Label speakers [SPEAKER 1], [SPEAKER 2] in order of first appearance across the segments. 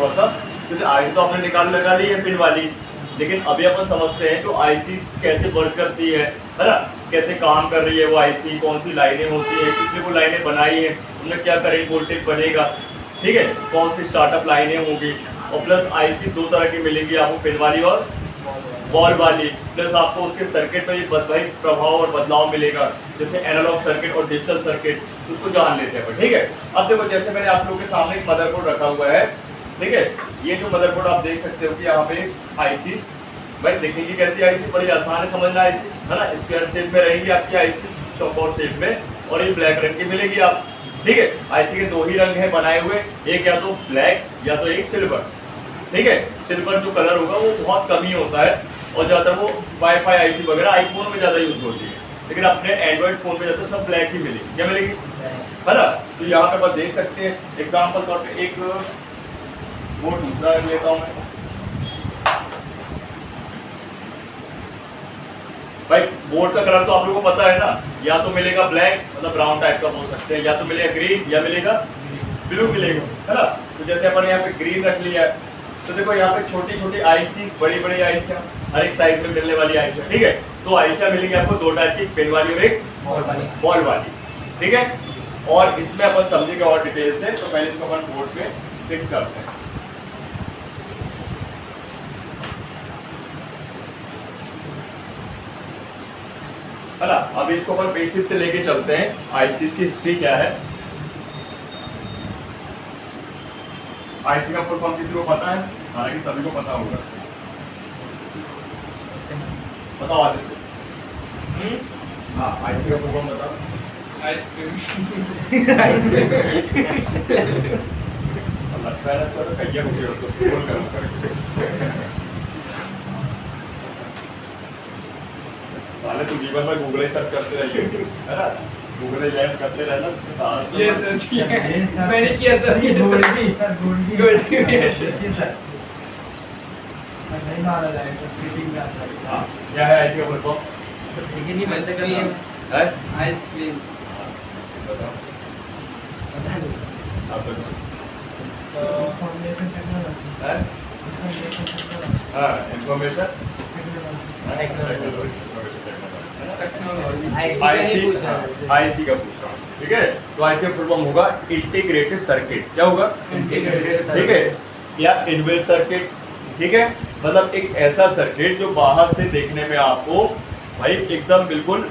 [SPEAKER 1] थोड़ा सा। जैसे आईसी तो आपने निकाल लगा ली है पिन वाली, लेकिन अभी अपन समझते हैं जो आईसी कैसे वर्क करती है ना, कैसे काम कर रही है वो आईसी, कौन सी लाइनें होती है, किसने वो लाइनें बनाई है, उनमें क्या करेंट वोल्टेज बनेगा, ठीक है, कौन सी स्टार्टअप लाइनें होंगी। और प्लस आईसी दो तरह की मिलेंगी आपको, पिन वाली और बॉल वाली। प्लस आपको उसके सर्किट में भी प्रभाव और बदलाव मिलेगा, जैसे एनालॉग सर्किट और डिजिटल सर्किट, उसको जान लेते हैं। ठीक है, अब देखो जैसे मैंने आप लोगों के सामने एक मदरबोर्ड रखा हुआ है, ठीक है, ये जो मदरबोर्ड आप देख सकते हो कि यहाँ पे आईसी, भाई देखेंगे कैसी आईसी, बड़ी आसान है समझना आईसी, है ना, स्क्वायर शेप में रहेगी आपकी आईसी, चौकोर शेप में, और ये ब्लैक रंग की मिलेगी आप। ठीक है, आईसी के दो ही रंग हैं बनाए हुए, एक या तो ब्लैक या तो एक सिल्वर। ठीक है, सिल्वर जो कलर होगा वो बहुत कम ही होता है, और ज़्यादातर वो वाईफाई आईसी वगैरह आईफोन में ज़्यादा यूज होती है, लेकिन अपने एंड्रॉइड फोन में ज़्यादा सब ब्लैक ही मिलेगी। क्या मिलेगी, है ना। तो यहाँ पे बस देख सकते हैं, एग्जाम्पल तौर पे एक बोर्ड दूसरा लेता हूँ मैं। भाई बोर्ड का कलर तो आप लोगों को पता है ना, या तो मिलेगा ब्लैक मतलब ब्राउन टाइप का बोल सकते हैं, या तो मिलेगा ग्रीन या मिलेगा ब्लू मिलेगा, है ना। तो जैसे अपन यहाँ पे ग्रीन रख लिया है, तो देखो यहाँ पे छोटी छोटी आईसी, बड़ी बड़ी आईसियाँ, हर एक साइज में मिलने वाली आईसियाँ। ठीक है, तो आईसियाँ मिलेंगी आपको दो टाइप की, पिन वाली और एक बॉल वाली। ठीक है, और इसमें अपन समझेंगे और डिटेल से, तो पहले इसको अपन बोर्ड पे फिक्स करते हैं। है ना, अभी इसको अपन बेसिक से लेके चलते हैं, आईसी की हिस्ट्री क्या है। आईसी का फुल फॉर्म किसी को पता है? हालांकि सभी को पता होगा, बताओ आदित्य। हाँ, आईसी का फुल फॉर्म बताओ। आइसक्रीम। आइसक्रीम। लगता है ना इसका तो कहिया कुछ हो तो बोल करो। साले तू जीवन में गूगल ही सर्च करते रहिए, है ना, गूगल ही लेंस करते रहना, उसके साथ
[SPEAKER 2] ये सर्च किया मैंने, किया सर, ये गोल्डी सर नहीं मारा जाएगा फिटिंग का।
[SPEAKER 1] हां, क्या है आईसी का फुल फॉर्म?
[SPEAKER 2] ठीक है, नहीं बन सकती
[SPEAKER 1] है
[SPEAKER 2] आइसक्रीम।
[SPEAKER 1] बताओ,
[SPEAKER 2] पता नहीं
[SPEAKER 1] आप बताओ।
[SPEAKER 2] फॉर्मुलेशन टेक्नोलॉजी
[SPEAKER 1] है हां, इंफॉर्मेशन आईसी का पूछ रहा हूँ। ठीक है, तो आईसी का फुल फॉर्म होगा इंटीग्रेटेड सर्किट। क्या होगा?
[SPEAKER 2] इंटीग्रेटेड।
[SPEAKER 1] ठीक है, या इनबिल्ट सर्किट। ठीक है, मतलब एक ऐसा सर्किट जो बाहर से देखने में आपको भाई एकदम बिल्कुल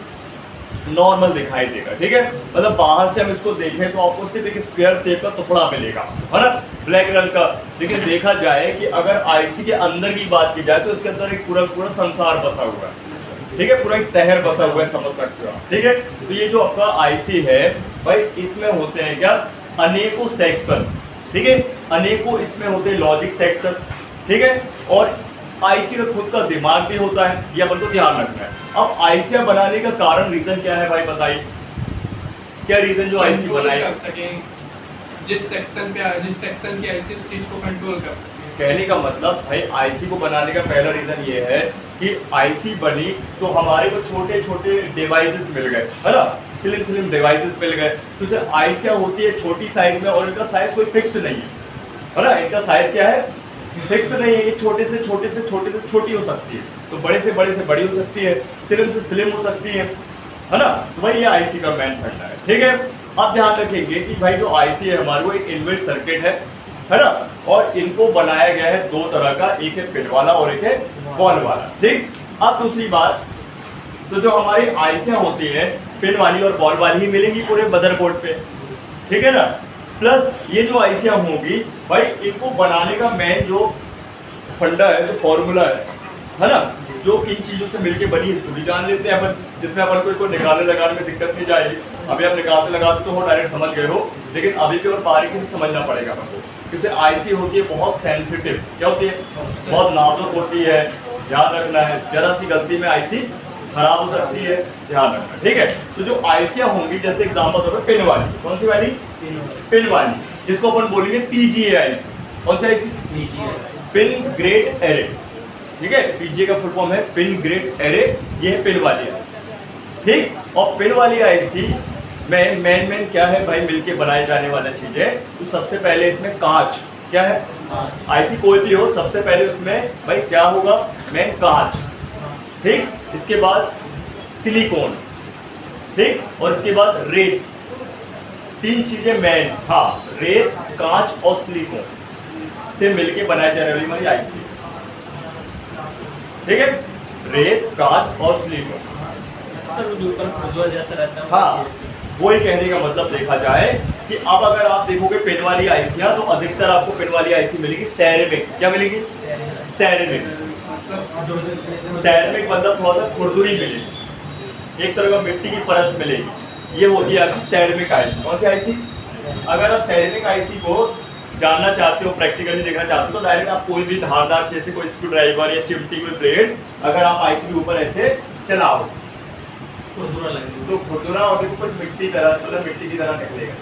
[SPEAKER 1] नॉर्मल दिखाई देगा। ठीक है, मतलब बाहर से हम इसको देखें तो आपको सिर्फ एक स्क्वायर शेप का टुकड़ा मिलेगा, है ना, ब्लैक रंग का। लेकिन देखा जाए कि अगर आईसी के अंदर की बात की जाए तो इसके अंदर एक पूरा पूरा संसार बसा हुआ है। ठीक है, पूरा एक शहर बसा हुआ है, समझ सकते हो आप। ठीक है, तो ये जो आपका आईसी है भाई, इसमें होते हैं क्या, अनेकों सेक्शन। ठीक है, अनेकों इसमें होते हैं लॉजिक सेक्शन। ठीक है, और आईसी का खुद का दिमाग भी होता है, ये अपन को ध्यान रखना है। अब आईसी बनाने का कारण, रीजन क्या है भाई, बताइए क्या रीजन जो आईसी बनाए
[SPEAKER 2] कर सकें, जिस सेक्शन की आईसी उस चीज को कंट्रोल कर सकें।
[SPEAKER 1] कहने का मतलब भाई, आईसी को बनाने का पहला रीजन ये है कि आईसी बनी तो हमारे को छोटे छोटे डिवाइसेस मिल गए, है ना, स्लिम स्लिम डिवाइसेस मिल गए। तो जैसे आईसियाँ होती है छोटी साइज में, और इनका साइज कोई फिक्स नहीं है ना, इनका साइज क्या है, फिक्स नहीं है, ये छोटे से छोटी हो सकती है, तो बड़े से बड़ी हो सकती है, स्लिम से स्लिम हो सकती है ना। तो भाई ये आईसी का मेन फंडा है। ठीक है, अब ध्यान रखेंगे कि भाई जो आईसी है हमारे को एक इनबिल्ट सर्किट है ना, और इनको बनाया गया है दो तरह का, एक है पिन वाला और एक है बॉल वाला। ठीक, अब दूसरी बात, तो जो हमारी आईसियाँ होती है पिन वाली और बॉल वाली ही मिलेंगी पूरे मदरबोर्ड पे। ठीक है ना, प्लस ये जो आईसियाँ होंगी भाई, इनको बनाने का मेन जो फंडा है, जो फॉर्मूला है ना, जो किन चीज़ों से मिलके बनी है इसको भी जान लेते हैं अपन, जिसमें अपन को इसको निकालने लगाने में दिक्कत नहीं जाएगी। अभी आप निकालते लगाते तो हो डायरेक्ट समझ गए हो, लेकिन अभी भी और बारीकी से समझना पड़ेगा अपन को, क्योंकि आईसी होती है बहुत सेंसिटिव। क्या होती है? बहुत नाजुक होती है, ध्यान रखना है, जरा सी गलती में आईसी खराब हो सकती है, ध्यान रखना। ठीक है, तो जो आईसियाँ होंगी, जैसे एग्जांपल तौर पे पिन वाली, कौन सी वाली? पिन वाली, जिसको अपन बोलेंगे पीजीए आईसी। कौन सी आईसी? Pin grade array. ठीक है, पीजीए का फुल फॉर्म है पिन ग्रेड एरे, ये है पिन वाली आईसी। ठीक, और पिन वाली आईसी में मेन क्या है भाई, मिलके बनाए जाने वाला चीज है। तो सबसे पहले इसमें कांच, क्या है, आईसी कोई भी हो, सबसे पहले उसमें भाई क्या होगा, मेन कांच, ठीक, इसके बाद सिलिकॉन, ठीक, और इसके बाद रेत, तीन चीजें मेन, हाँ, रेत, कांच और सिलिकॉन से मिलके बनाई जाने वाली हमारी आईसी, ठीक है, रेत, कांच और सिलिकॉन।
[SPEAKER 3] सर जो ऊपर खुरदुरा जैसा रहता है
[SPEAKER 1] हाँ, वही कहने का मतलब देखा जाए कि अब अगर आप देखोगे पेन वाली आईसियां, तो अधिकतर आपको पेन वाली आईसी मिलेगी सैरेमिक, क्या मिलेगी, सैरेमिक, सैरेमिक मतलब थोड़ा सा खुरदुरी मिलेगी, एक तरह का मिट्टी की परत मिलेगी, ये होती है आपकी सैरेमिक आईसी। कौन सी आईसी? अगर आप सैरेमिक आईसी को जानना चाहते हो, प्रैक्टिकली देखना चाहते हो, तो डायरेक्ट आप कोई भी धारदार जैसे कोई स्क्रू ड्राइवर या चिमटी, कोई ब्लेड अगर आप आईसी के ऊपर ऐसे चलाओ
[SPEAKER 3] खुरदुरा लगेगा।
[SPEAKER 1] तो खुरदुरा और देखो कुछ मिट्टी तरह, मतलब मिट्टी की तरह निकलेगा,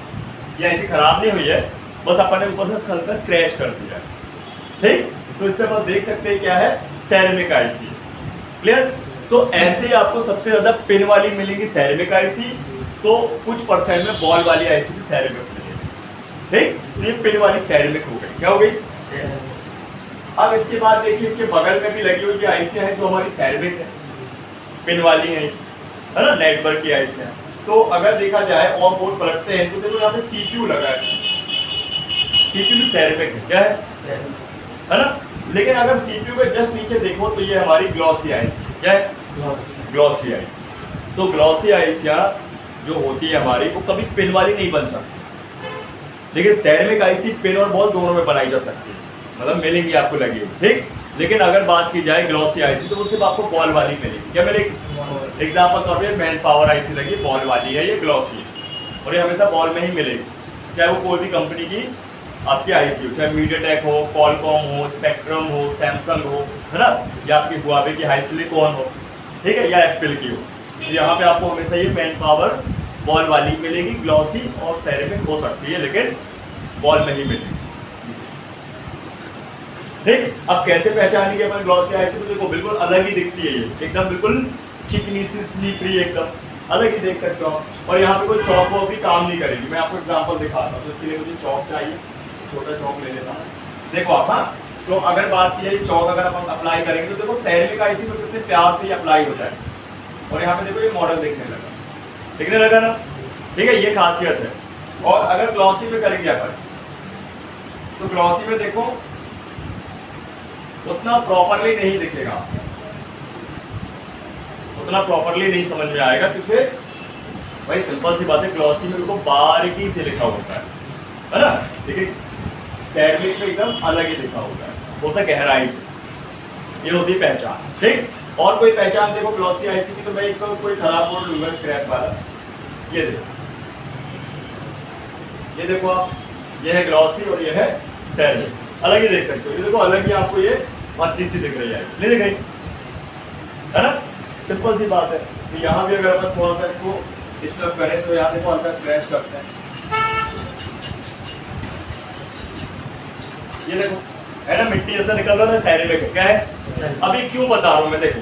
[SPEAKER 1] ये ऐसी खराब नहीं हुई है, बस अपन ने ऊपर से हल्का स्क्रैच कर दिया है, ठीक। तो इस पर आप देख सकते हैं क्या है, सैरेमिक आईसी, क्लियर। तो ऐसे ही आपको सबसे ज्यादा पिन वाली मिलेगी सैरेमिक आईसी, तो कुछ परसेंट में बॉल वाली आईसी भी सैरेमिक मिलेगी, ठीक। तो ये पिन वाली सैरेमिक हो गई, क्या हो गई। अब इसके बाद देखिए इसके बगल में भी लगी हुई आईसी है जो हमारी सैरेमिक है, पिन वाली है ना, नेटवर्क की आईसी है। तो अगर देखा जाए और बोर्ड पलटते हैं तो देखो यहाँ पे सीपीयू लगा है, सीपीयू सैरेमिक है, क्या है ना। लेकिन अगर सीपीयू के जस्ट नीचे देखो तो ये हमारी ग्लॉसी आईसी, क्या है, ग्लॉसी आईसी। तो ग्लॉसी आईसियाँ जो होती है हमारी, वो कभी पिन वाली नहीं बन सकती, लेकिन सैरेमिक आईसी पिन और बॉल दोनों में बनाई जा सकती है, मतलब मिलेंगी आपको लगी हुई, ठीक। लेकिन अगर बात की जाए ग्लॉसी आईसी, तो वो सिर्फ आपको बॉल वाली मिलेगी, क्या मिलेगी। एग्जाम्पल तौर पे मैन पावर आईसी लगी, बॉल वाली है, ये ग्लॉसी है, और ये हमेशा बॉल में ही मिलेगी, चाहे वो कोई भी कंपनी की आपकी आईसी हो, चाहे मीडियाटेक हो, कॉलकॉम हो, स्पेक्ट्रम हो, सैमसंग हो, है ना, या आपकी हुआवे की हाईसिलिकॉन हो, ठीक है, या एप्पल की हो। तो यहाँ पे आपको हमेशा ये मैन पावर बॉल वाली मिलेगी, ग्लॉसी और सैरेमिक हो सकती है, लेकिन बॉल में ही मिलेगी, ठीक। अब कैसे पहचानेंगे अपन ग्लॉसी आईसी को, देखो बिल्कुल अलग ही दिखती है, ये एकदम बिल्कुल चिकनी सी स्लीपरी, एकदम अलग ही देख सकते हो। और यहाँ पे कोई चौक वॉक भी काम नहीं करेगी। मैं आपको एग्जांपल दिखाता हूँ, तो इसके लिए मुझे चौक चाहिए, छोटा चौक ले लेता हूँ। देखो आप, हाँ, तो अगर बात की जाए चौक अगर अपन अप्लाई करेंगे तो देखो सैरेमिक आईसी में कितने प्यार से अप्लाई हो जाए, और यहाँ पे देखो ये मॉडल दिखने लगा ना, ठीक है, ये खासियत है। और अगर ग्लॉसी में करेंगे अपन, तो ग्लॉसी में देखो उतना प्रॉपरली नहीं दिखेगा, उतना प्रॉपरली नहीं समझ में आएगा, क्योंकि भाई सिंपल सी बात है, ग्लॉसी में उनको बारीकी से लिखा होता है ना, लेकिन सैरेमिक में एकदम अलग ही लिखा होता है, होता है गहराई से, ये होती है पहचान, ठीक। और कोई पहचान देखो ग्लॉसी आईसी की, तो मैं एक कोई खराब बोर्ड लूंगा स्क्रैप वाला, ये देखो आप, ये है ग्लॉसी और ये है सैरेमिक, अलग ही देख सकते हो, ये देखो अलग ही आपको ये पत्ती सी दिख रही है, नहीं दिख रही है ना, सिंपल सी बात है। तो यहाँ भी अगर अपन थोड़ा सा इसको डिस्टर्ब करें तो यहाँ देखो हल्का स्क्रैच करते हैं, ये देखो है ना, मिट्टी जैसा निकल रहा है, सैरेमिक है, क्या है। अभी क्यों बता रहा हूँ मैं, देखो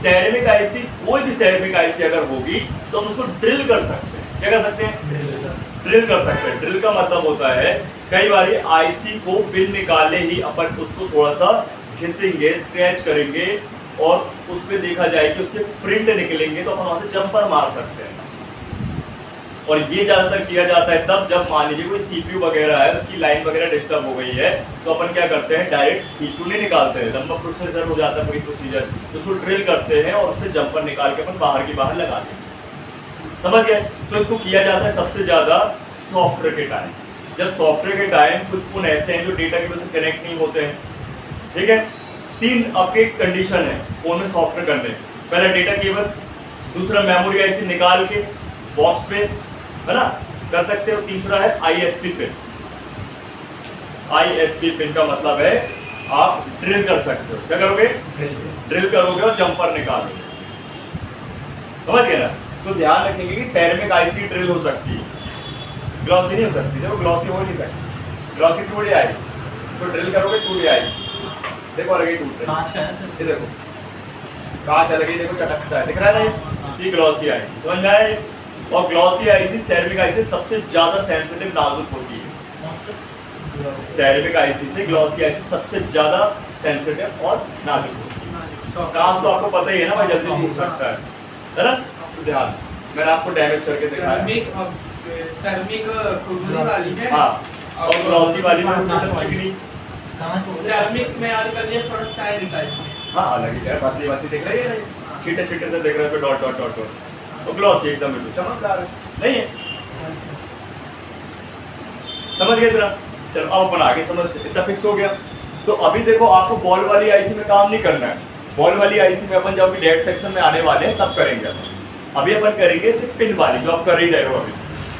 [SPEAKER 1] सैरेमिक आईसी, कोई भी सैरेमिक आईसी अगर होगी तो हम उसको ड्रिल कर सकते हैं, क्या कर सकते हैं, ड्रिल कर सकते हैं। ड्रिल का मतलब होता है कई बार आईसी को पिन निकाले ही अपन उसको थोड़ा सा घिसेंगे, स्क्रैच करेंगे, और उसमें देखा जाए कि उसके प्रिंट निकलेंगे, तो अपन वहां से जंपर मार सकते हैं। और ये ज्यादातर किया जाता है तब जब मान लीजिए कोई सीपीयू वगैरह है, उसकी लाइन वगैरह डिस्टर्ब हो गई है, तो अपन क्या करते हैं, डायरेक्ट सीपीयू नहीं निकालते हैं, लंबा प्रोसेसर हो जाता है पूरी प्रोसीजर, तो उसको ड्रिल करते हैं और उससे जंपर निकाल के अपन बाहर की बाहर लगाते हैं, समझ गए। तो इसको किया जाता है सबसे ज्यादा सॉफ्टवेयर के टाइम, जब सॉफ्टवेयर के टाइम कुछ फोन ऐसे हैं जो डेटा केबल से कनेक्ट नहीं होते हैं, ठीक है। तीन आपके कंडीशन है फोन में सॉफ्टवेयर करने, पहला डेटा केबल, दूसरा मेमोरी ऐसे निकाल के बॉक्स पे, है ना, कर सकते हो, तीसरा है आईएसपी पिन। आईएसपी पिन का मतलब है आप ड्रिल कर सकते हो, क्या करोगे, ड्रिल करोगे और जंपर निकालोगे, समझ गए ना। तो ध्यान रखेंगे कि सैरेमिक आईसी ड्रिल हो सकती है, ग्लॉसी नहीं हो सकती, देखो ग्लॉसी हो नहीं सकती, ग्लॉसी टूट आएगी, तो ड्रिल करोगे टूट आएगी, देखो अलग ही टूट रही है, ये देखो कांच अलग ही, देखो चटकता है, दिख रहा है ना, ये ग्लॉसी आईसी, समझ में आए। और ग्लॉसी आईसी सैरेमिक आईसी सबसे ज्यादा सेंसिटिव नाजुक होती है, सेरेमिक आईसी से ग्लॉसी आईसी सबसे ज्यादा सेंसिटिव और नाजुक होती है। कांच तो आपको पता ही है ना भाई, जल्दी टूट सकता है ना। तो ध्यान, मैंने आपको डैमेज करके दिखाया।
[SPEAKER 2] सेरामिक खुरदुरी वाली है।
[SPEAKER 1] हाँ, और ग्लॉसी वाली में मतलब चिकनी।
[SPEAKER 2] सेरामिक्स में याद कर लिया थोड़ा सैंड टाइप में।
[SPEAKER 1] हाँ अलग ही है, पतली पतली दिख रही है, छीटे छीटे से देख रहे हो, डॉट डॉट डॉट डॉट। तो ग्लॉसी एकदम बिल्कुल चमकदार है, नहीं है? समझ गए जरा? चलो अब अपन आगे समझते हैं, इतना फिक्स हो गया। तो अभी देखो आपको बॉल वाली आईसी में काम नहीं करना है। बॉल वाली आईसी में अपन जब लेट सेक्शन में आने वाले हैं तब करेंगे। अभी अपन करेंगे सिर्फ पिन वाली, जो आप कर ही रहे हो अभी।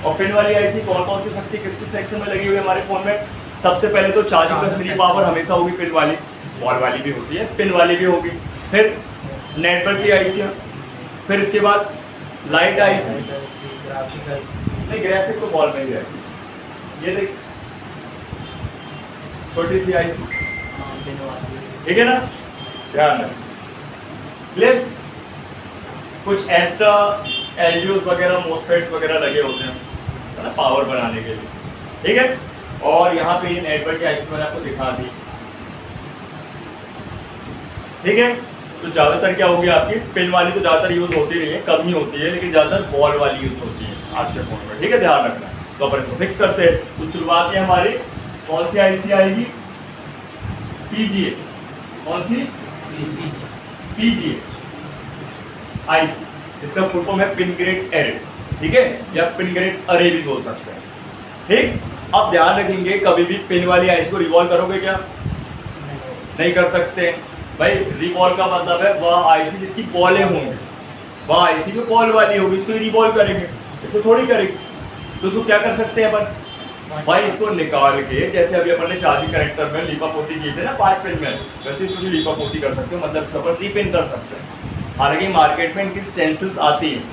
[SPEAKER 1] और पिन वाली आईसी कौन कौन सी सकती है, किस किस सेक्शन में लगी हुई है हमारे फोन में? सबसे पहले तो चार्जिंग प्लस मिनी पावर हमेशा होगी पिन वाली, बॉल वाली भी होती है, पिन वाली भी होगी। फिर नेटवर्क की आईसी, फिर इसके बाद लाइट आईसी, नहीं ग्राफिक तो बॉल में ही है। ये देख छोटी सी आईसी, ठीक है ना, ध्यान रख। क्लियर? कुछ एक्स्ट्रा एलडीओस वगैरह मोसफेट्स वगैरह लगे होते हैं, है ना, पावर बनाने के लिए, ठीक है। और यहाँ पे ये नेटवर्क की आईसी मैंने आपको दिखा दी, ठीक है। तो ज्यादातर क्या होगी आपकी पिन वाली तो ज्यादातर यूज होती नहीं है, कम ही होती है, लेकिन ज्यादातर बॉल वाली यूज होती है आज के फोन में, ठीक है, ध्यान रखना। तो अपन इसको फिक्स करते हैं। तो शुरुआत है हमारी कौन सी आईसी आएगी? पीजीए। कौन सी? पीजीए आईसी, इसका फुल फॉर्म है पिन ग्रेड एरे, ठीक है, या पिन ग्रेड अरे भी बोल सकते हैं, ठीक। अब ध्यान रखेंगे, कभी भी पिन वाली आईसी को रिवॉल्व करोगे क्या? नहीं कर सकते भाई। रिवॉल्व का मतलब है वह आईसी जिसकी बॉलें होंगी, वह आईसी जो बॉल वाली होगी उसको रिवॉल्व करेंगे, इसको थोड़ी करेंगे। तो उसको क्या कर सकते हैं अपन भाई, इसको निकाल के, जैसे अभी अपन ने चार्जिंग कनेक्टर में लीपापोती की थी ना 5 पिन में, वैसे इसको भी लीपापोती कर सकते हो, मतलब इसको अपन रीपिन कर सकते हैं। हालांकि मार्केट में इनकी स्टेंसिल्स आती हैं,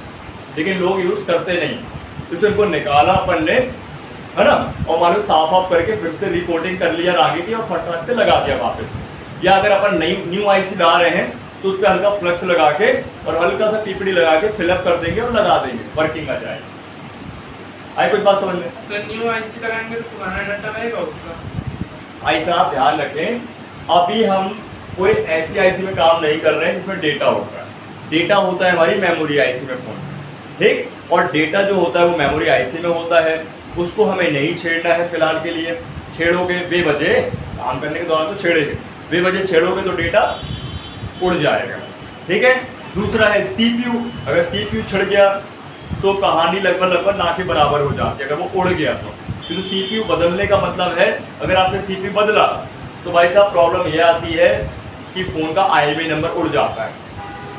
[SPEAKER 1] लेकिन लोग यूज करते नहीं। तो इसको इनको निकाला अपन ने, है ना, और मान लो साफ ऑफ करके फिर से रिपोर्टिंग कर लिया आगे की और फटाक से लगा दिया वापस। या अगर अपन नई न्यू आईसी ला रहे हैं तो उस पर हल्का फ्लक्स लगा के और हल्का सा पीपीडी लगा के फिलअप कर देंगे और लगा देंगे, वर्किंग आ जाएगी। आई कुछ बात समझ में?
[SPEAKER 2] सर न्यू आईसी लगाएंगे तो पुराना डाटा रहेगा उसका?
[SPEAKER 1] ऐसा आप ध्यान रखें, अभी हम कोई ऐसी आईसी में काम नहीं कर रहे हैं जिसमें डेटा होता है। डेटा होता है हमारी मेमोरी आईसी में फोन, ठीक। और डेटा जो होता है वो मेमोरी आईसी में होता है, उसको हमें नहीं छेड़ना है फिलहाल के लिए। छेड़ोगे बेवजह, काम करने के दौरान तो छेड़ेंगे, बेवजह छेड़ोगे तो डेटा उड़ जाएगा, ठीक है। दूसरा है सीपीयू, अगर सीपीयू छिड़ गया तो कहानी लगभग ना के बराबर हो जाती है, अगर वो उड़ गया तो। क्योंकि सीपीयू बदलने का मतलब है, अगर आपने सीपीयू बदला तो भाई साहब प्रॉब्लम ये आती है कि फ़ोन का IMEI नंबर उड़ जाता है,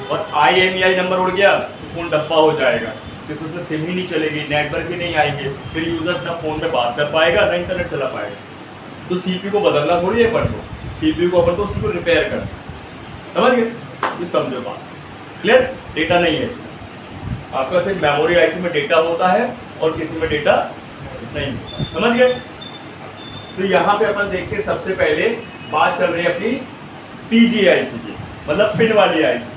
[SPEAKER 1] और IMEI नंबर उड़ गया तो फ़ोन डब्बा हो जाएगा, क्योंकि उसमें सिम ही नहीं चलेगी, नेटवर्क ही नहीं आएंगे, फिर यूज़र अपना फ़ोन पे बात कर पाएगा ना इंटरनेट चला पाएगा। तो सीपीयू को बदलना थोड़ी है अपन को, सीपीयू को अपन तो उसी को रिपेयर करना, समझ गए? ये समझो बात, क्लियर? डेटा नहीं है इसमें, आपका सिर्फ मेमोरी आईसी में डेटा होता है और किसी में डेटा नहीं होता, समझ गए? तो यहाँ पे अपन देखते हैं, सबसे पहले बात चल रही है अपनी पीजी आईसी की, मतलब पिन वाली आईसी,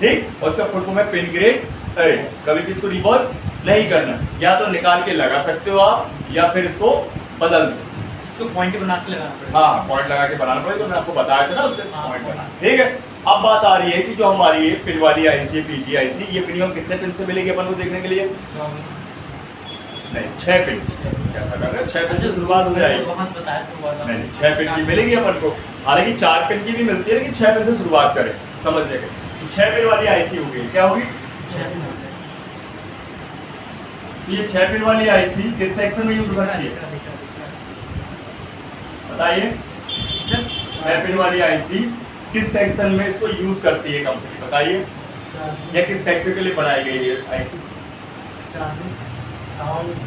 [SPEAKER 1] ठीक। और उसका फुल फॉर्म है पिन ग्रेड अरे। कभी भी इसको रिवॉल्व नहीं करना, या तो निकाल के लगा सकते हो आप, या फिर इसको बदल दो,
[SPEAKER 3] तो पॉइंट बना के लगाना पड़ेगा।
[SPEAKER 1] हाँ पॉइंट लगा के बनाना पड़ेगा, तो मैं आपको बताया था ना उससे पॉइंट बना, ठीक है। अब बात आ रही है कि जो हमारी पिन वाली आईसी है, पीजी आईसी, ये मिनिमम कितने पिन से मिलेगी अपन को देखने के लिए? नहीं 6 पिन, कैसा कर रहे हैं, 6 पिन से शुरुआत हो जाएगी। नहीं 6 पिन की मिलेगी अपन को, हालांकि 4 पिन की भी मिलती है, लेकिन 6 पिन से शुरुआत करें, समझ लेंगे। 6 पिन वाली आईसी होगी, क्या होगी? ये 6 पिन वाली आईसी किस सेक्शन में यूज होती है बताइए? 6 पिन वाली आईसी किस सेक्शन में इसको यूज करती है कंपनी, बताइए? या किस सेक्शन के लिए बनाई गई है आईसी?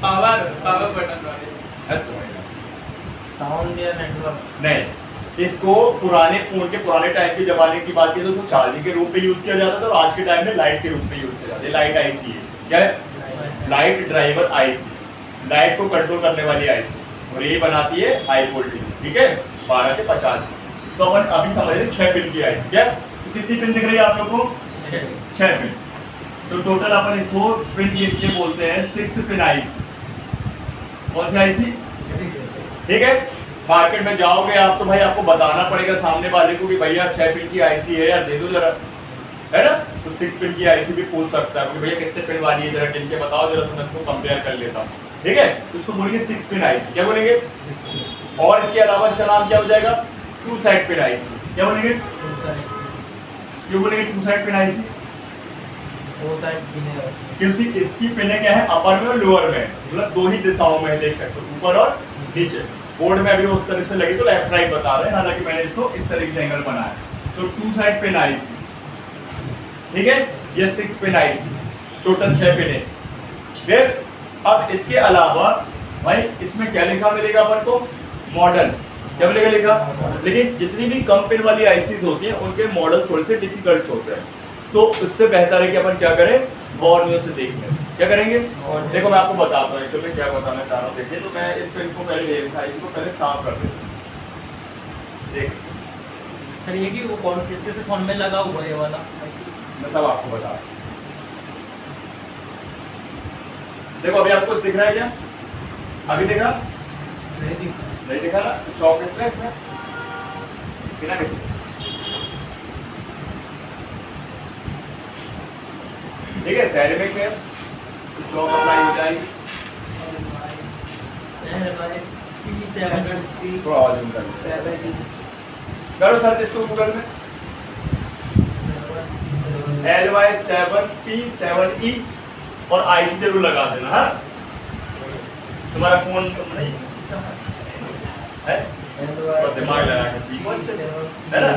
[SPEAKER 2] पावर बटन वाले,
[SPEAKER 3] साउंड या नेटवर्क?
[SPEAKER 1] नहीं, इसको पुराने फोन के पुराने टाइम के जमाने की बात की तो उसको चार्जिंग के रूप में यूज किया जाता था, और आज के टाइम में लाइट के रूप में यूज किया जाता है। लाइट आईसी है, क्या है? लाइट ड्राइवर आईसी, लाइट को कंट्रोल करने वाली आईसी, और ये बनाती है हाई वोल्टेज, ठीक है, 12 से 50। तो अपन अभी समझ रहे 6 पिन की आईसी, क्या? तो कितनी पिन दिख रही है आप लोगों को? 6 पिन। तो टोटल अपन इसको पिन ये बोलते हैं 6 पिन आईसी। कौन सी आईसी? ठीक है, मार्केट में जाओगे आप तो भाई आपको बताना पड़ेगा सामने वाले को कि भैया 6 पिन की आईसी है यार, दे दो जरा, है ना। तो 6 पिन की आईसी भी पूछ सकता है कि भैया कितने पिन वाली है, जरा गिन के बताओ जरा, तो मैं इसको कंपेयर कर लेता हूँ। ठीक है, तो इसको बोलेंगे 6 पिन आईसी, क्या बोलेंगे। और इसके अलावा इसका नाम क्या हो जाएगा, 2 साइड पिन आईसी, क्या बोलेंगे, क्यों बोलेंगे 2 side pin IC,
[SPEAKER 3] 2 side pin है
[SPEAKER 1] क्योंकि इसकी पिन क्या है, अपर में और लोअर में, मतलब 2 ही दिशाओं में देख सकते हो, ऊपर और नीचे। बोर्ड में अभी उस तरह से लगी तो लेफ्ट राइट बता रहे हैं, हालांकि मैंने इसको इस तरीके से एंगल बनाया। तो 2 साइड पिन आईसी, ठीक है, ये 6 पिन आईसी, टोटल 6 पिन है। फिर अब इसके अलावा भाई इसमें क्या लिखा मिलेगा अपन को, मॉडल, क्या मिलेगा लिखा। लेकिन जितनी भी कम पिन वाली आईसीज होती हैं उनके मॉडल थोड़े से डिफिकल्ट होते हैं, तो उससे बेहतर है कि अपन क्या करें, गौर से देखें। क्या करेंगे, देखो मैं आपको बताता हूँ एक्चुअली क्या बताना चाह रहा हूँ। देखिए, तो मैं इस पिन को पहले आईसी को पहले साफ कर देता हूँ। देख
[SPEAKER 3] सर, ये कि वो कौन किसके से फोन में लगा हुआ है ये वाला,
[SPEAKER 1] मैं सब आपको बता रहा हूँ। देखो अभी आपको दिख रहा है क्या, अभी देखा नहीं दिखा ना, तो चौक किसका इसमें बिना किसी, ठीक है, साइड में क्या तो चौक अप्लाई हो जाएगी। थोड़ा और जूम कर लो। करो सर्च इसको गूगल में, LY7P7E और आईसी जरूर लगा देना। हाँ, तुम्हारा फोन तो नहीं है, और दिमाग लगा के सीखो अच्छे से, है ना।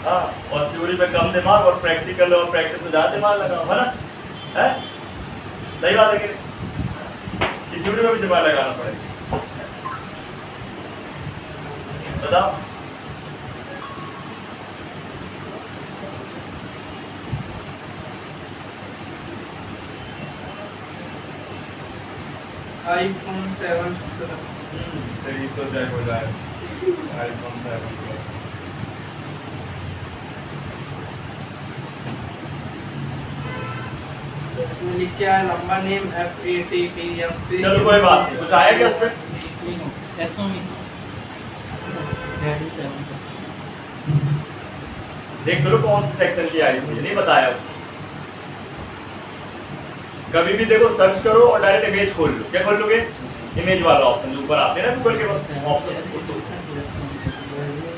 [SPEAKER 1] हाँ, और थ्योरी में कम दिमाग और प्रैक्टिकल और प्रैक्टिस में ज्यादा दिमाग लगाओ, है ना, है सही बात है कि थ्योरी में भी दिमाग लगाना पड़ेगा। बताओ,
[SPEAKER 2] iPhone 7 Plus।
[SPEAKER 1] तेरी तो जय हो जाए, iPhone 7 Plus।
[SPEAKER 2] इसमें लिख के आया लंबा नेम FATPMC।
[SPEAKER 1] चलो कोई बात नहीं, कुछ आया क्या उस पे, देख लो कौन सी सेक्शन की आईसी है, नहीं बताया। कभी भी देखो सर्च करो और डायरेक्ट इमेज खोल लो, क्या खोल लोगे, इमेज वाला ऑप्शन जो ऊपर आते हैं ना गूगल के बस ऑप्शन,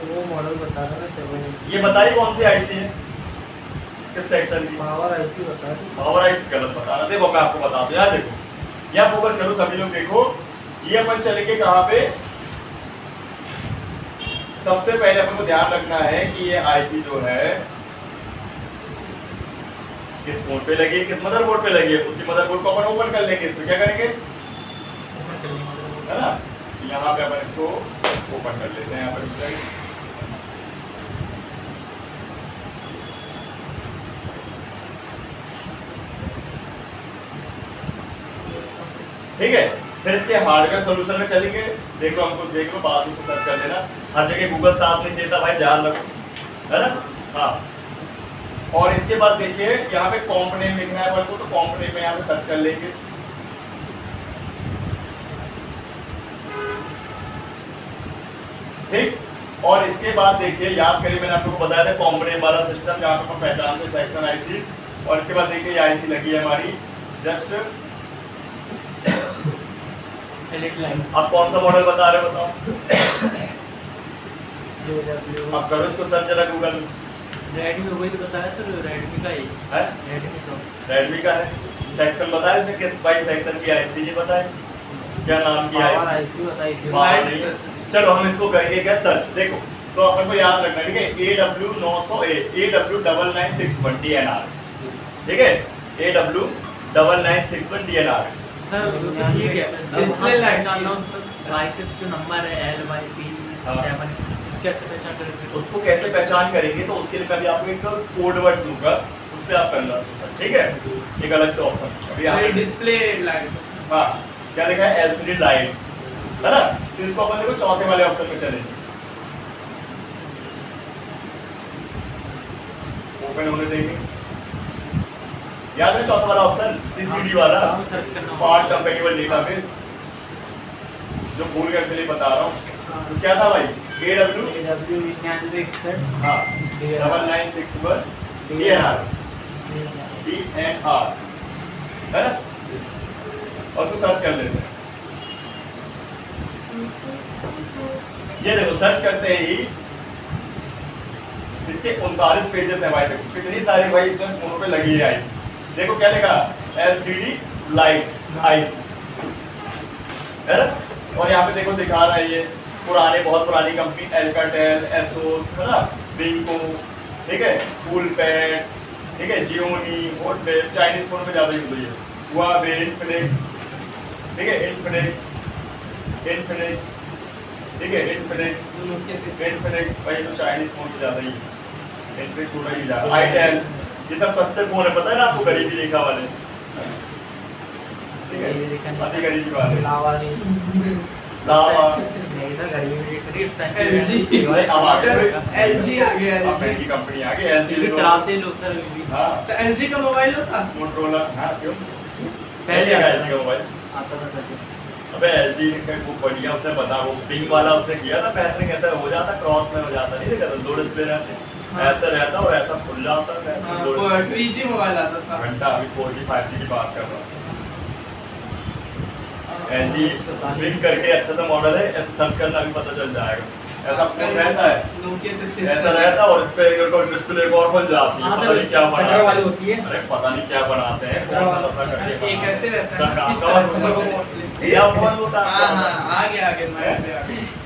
[SPEAKER 3] वो मॉडल बता रहा है 7।
[SPEAKER 1] ये बताइए कौन सी आईसी है, किस सेक्शन की।
[SPEAKER 3] पावर आईसी बता रही,
[SPEAKER 1] पावर आईसी गलत बता रहा, देखो मैं आपको बता दूं, यहाँ देखो, यहाँ फोकस करो सभी लोग, देखो ये अपन चलेंगे कहाँ पे। सबसे पहले अपन को ध्यान रखना है कि ये आईसी जो है किस फोन पे लगी है, किस मदरबोर्ड पे लगी है, उसी मदरबोर्ड को अपन ओपन कर लेंगे। इसमें क्या करेंगे, है ना, यहाँ पे अपन इसको ओपन कर लेते हैं, यहाँ पर ठीक है। फिर इसके हार्डवेयर सॉल्यूशन में चलेंगे, देखो हमको देख लो, बात उसको सर्च कर लेना, हर जगह गूगल साथ नहीं देता भाई, ध्यान रखो, है ना। हाँ, और इसके बाद देखिए यहाँ पे कॉम्पोनेंट लिखना है अपन को, तो कॉम्पोनेंट में यहाँ पे सर्च कर लेंगे। ठीक, और इसके बाद देखिए, याद करिए मैंने आपको बताया था कॉम्पोनेंट वाला सिस्टम जहाँ पर पहचानते सेक्शन आईसी। और इसके बाद देखिए ये आईसी लगी है हमारी जस्ट, आप कौन सा मॉडल बता रहे बताओ, आप करो इसको सर्च जरा गूगल में।
[SPEAKER 3] रेडमी वही तो बताया सर, रेडमी का ही
[SPEAKER 1] है, रेडमी का है। सेक्शन बताया इसमें किस बाई सेक्शन की आईसी जी बताए, क्या नाम की
[SPEAKER 3] आईसी बताई थी।
[SPEAKER 1] पावर नहीं। चलो हम इसको करेंगे क्या सर्च, देखो तो अपन को याद रखना, ठीक है, AW900A AW9961 DNR, ठीक है, AW9961 DNR।
[SPEAKER 3] सर ठीक है,
[SPEAKER 2] डिस्प्ले लाइट
[SPEAKER 3] आईसी जो नंबर है LYP7, कैसे पहचान करेंगे,
[SPEAKER 1] उसको कैसे पहचान करेंगे, तो उसके लिए मैं भी आपको एक कोड वर्ड दूंगा, उस पे आप करना, ठीक है, एक अलग से ऑप्शन अभी यहाँ
[SPEAKER 2] डिस्प्ले लाइट।
[SPEAKER 1] हाँ, क्या लिखा है, LCD लाइट, है ना। तो इसको अपन देखो चौथे वाले ऑप्शन में चलेंगे, ओपन होने देंगे, याद है चौथा वाला ऑप्शन, TCD वाला,
[SPEAKER 3] सर्च करना,
[SPEAKER 1] पार्ट कंपैटिबल डेटाबेस, जो भूल गए लिए बता रहा हूँ। तो क्या था भाई AW
[SPEAKER 3] AW 9961
[SPEAKER 1] हाँ 9961 DNR है ना, और उसको सर्च कर लेते हैं। ये देखो सर्च करते ही इसके 39 पेजेस है भाई, देखो कितनी सारी भाई इसमें फोन पे लगी है आईसी। देखो क्या लिखा LCD लाइट आईसी है ना, और यहाँ पे देखो दिखा रहा है ये पुराने बहुत पुरानी कंपनी एल्काटेल, एसोस है ना, बिंको, ठीक है, कूलपैड, ठीक है, जियोनी, हॉटवेव, चाइनीज फोन में ज़्यादा यूज हुई है, हुआवे, इन्फिनिक्स, ठीक है, इन्फिनिक्स, ठीक है, इन्फिनिक्स भाई तो चाइनीज फोन में ज़्यादा ही इन्फिनिक्स थोड़ा ही ज़्यादा, आईटेल, ये सब सस्ते फोन है, पता है ना आपको, गरीबी रेखा वाले, ठीक है, अति गरीबी वाले, लावा
[SPEAKER 2] LG
[SPEAKER 1] भाई अब आ गए भाई।
[SPEAKER 2] LG आ गया
[SPEAKER 1] अब
[SPEAKER 2] LG
[SPEAKER 1] महंगी कंपनी आ गई LG
[SPEAKER 3] ये चलाते हैं लोग सर अभी भी।
[SPEAKER 1] हाँ
[SPEAKER 2] सर LG का मोबाइल होता
[SPEAKER 1] मोटरोला, हाँ क्यों
[SPEAKER 3] पहले
[SPEAKER 1] पहले LG का मोबाइल,
[SPEAKER 3] आता था तब।
[SPEAKER 1] अबे LG का वो बढ़िया उसने बता, वो पिंक वाला उसने किया था, पैसे कैसे हो जाता, क्रॉस में हो जाता, नहीं देखा था, 2 डिस्प्ले रहते,
[SPEAKER 2] हाँ।
[SPEAKER 1] ऐसा रहता और ऐसा खुल जाता है,
[SPEAKER 2] हाँ,
[SPEAKER 1] दो
[SPEAKER 2] वो
[SPEAKER 1] डिस्प्ले।
[SPEAKER 2] 2G मोबाइल आता था।
[SPEAKER 1] घंटा अभी 4G 5G की बात कर रहा हूँ। LG पिंक करके अच्छा सा मॉडल है, ऐसा सर्च करना भी पता चल जाएगा, ऐसा फोन रहता है,
[SPEAKER 2] Nokia 33
[SPEAKER 1] ऐसा रहता है, और इस पे डिस्प्ले एक और खुल जाती है,
[SPEAKER 3] हाँ,
[SPEAKER 1] पता नहीं क्या
[SPEAKER 3] शटर
[SPEAKER 1] बनाते
[SPEAKER 3] वाली
[SPEAKER 1] हैं,
[SPEAKER 3] होती है।
[SPEAKER 1] अरे पता नहीं क्या बनाते हैं, कौन सा नशा करके
[SPEAKER 2] एक
[SPEAKER 1] बनाते हैं।
[SPEAKER 2] ऐसे रहता है
[SPEAKER 1] का-
[SPEAKER 2] इस
[SPEAKER 1] का-
[SPEAKER 2] तरह
[SPEAKER 1] का-
[SPEAKER 2] का
[SPEAKER 1] का-
[SPEAKER 2] display।
[SPEAKER 1] या फोन होता है
[SPEAKER 2] हाँ हाँ आ गया माइंड पे आ गया।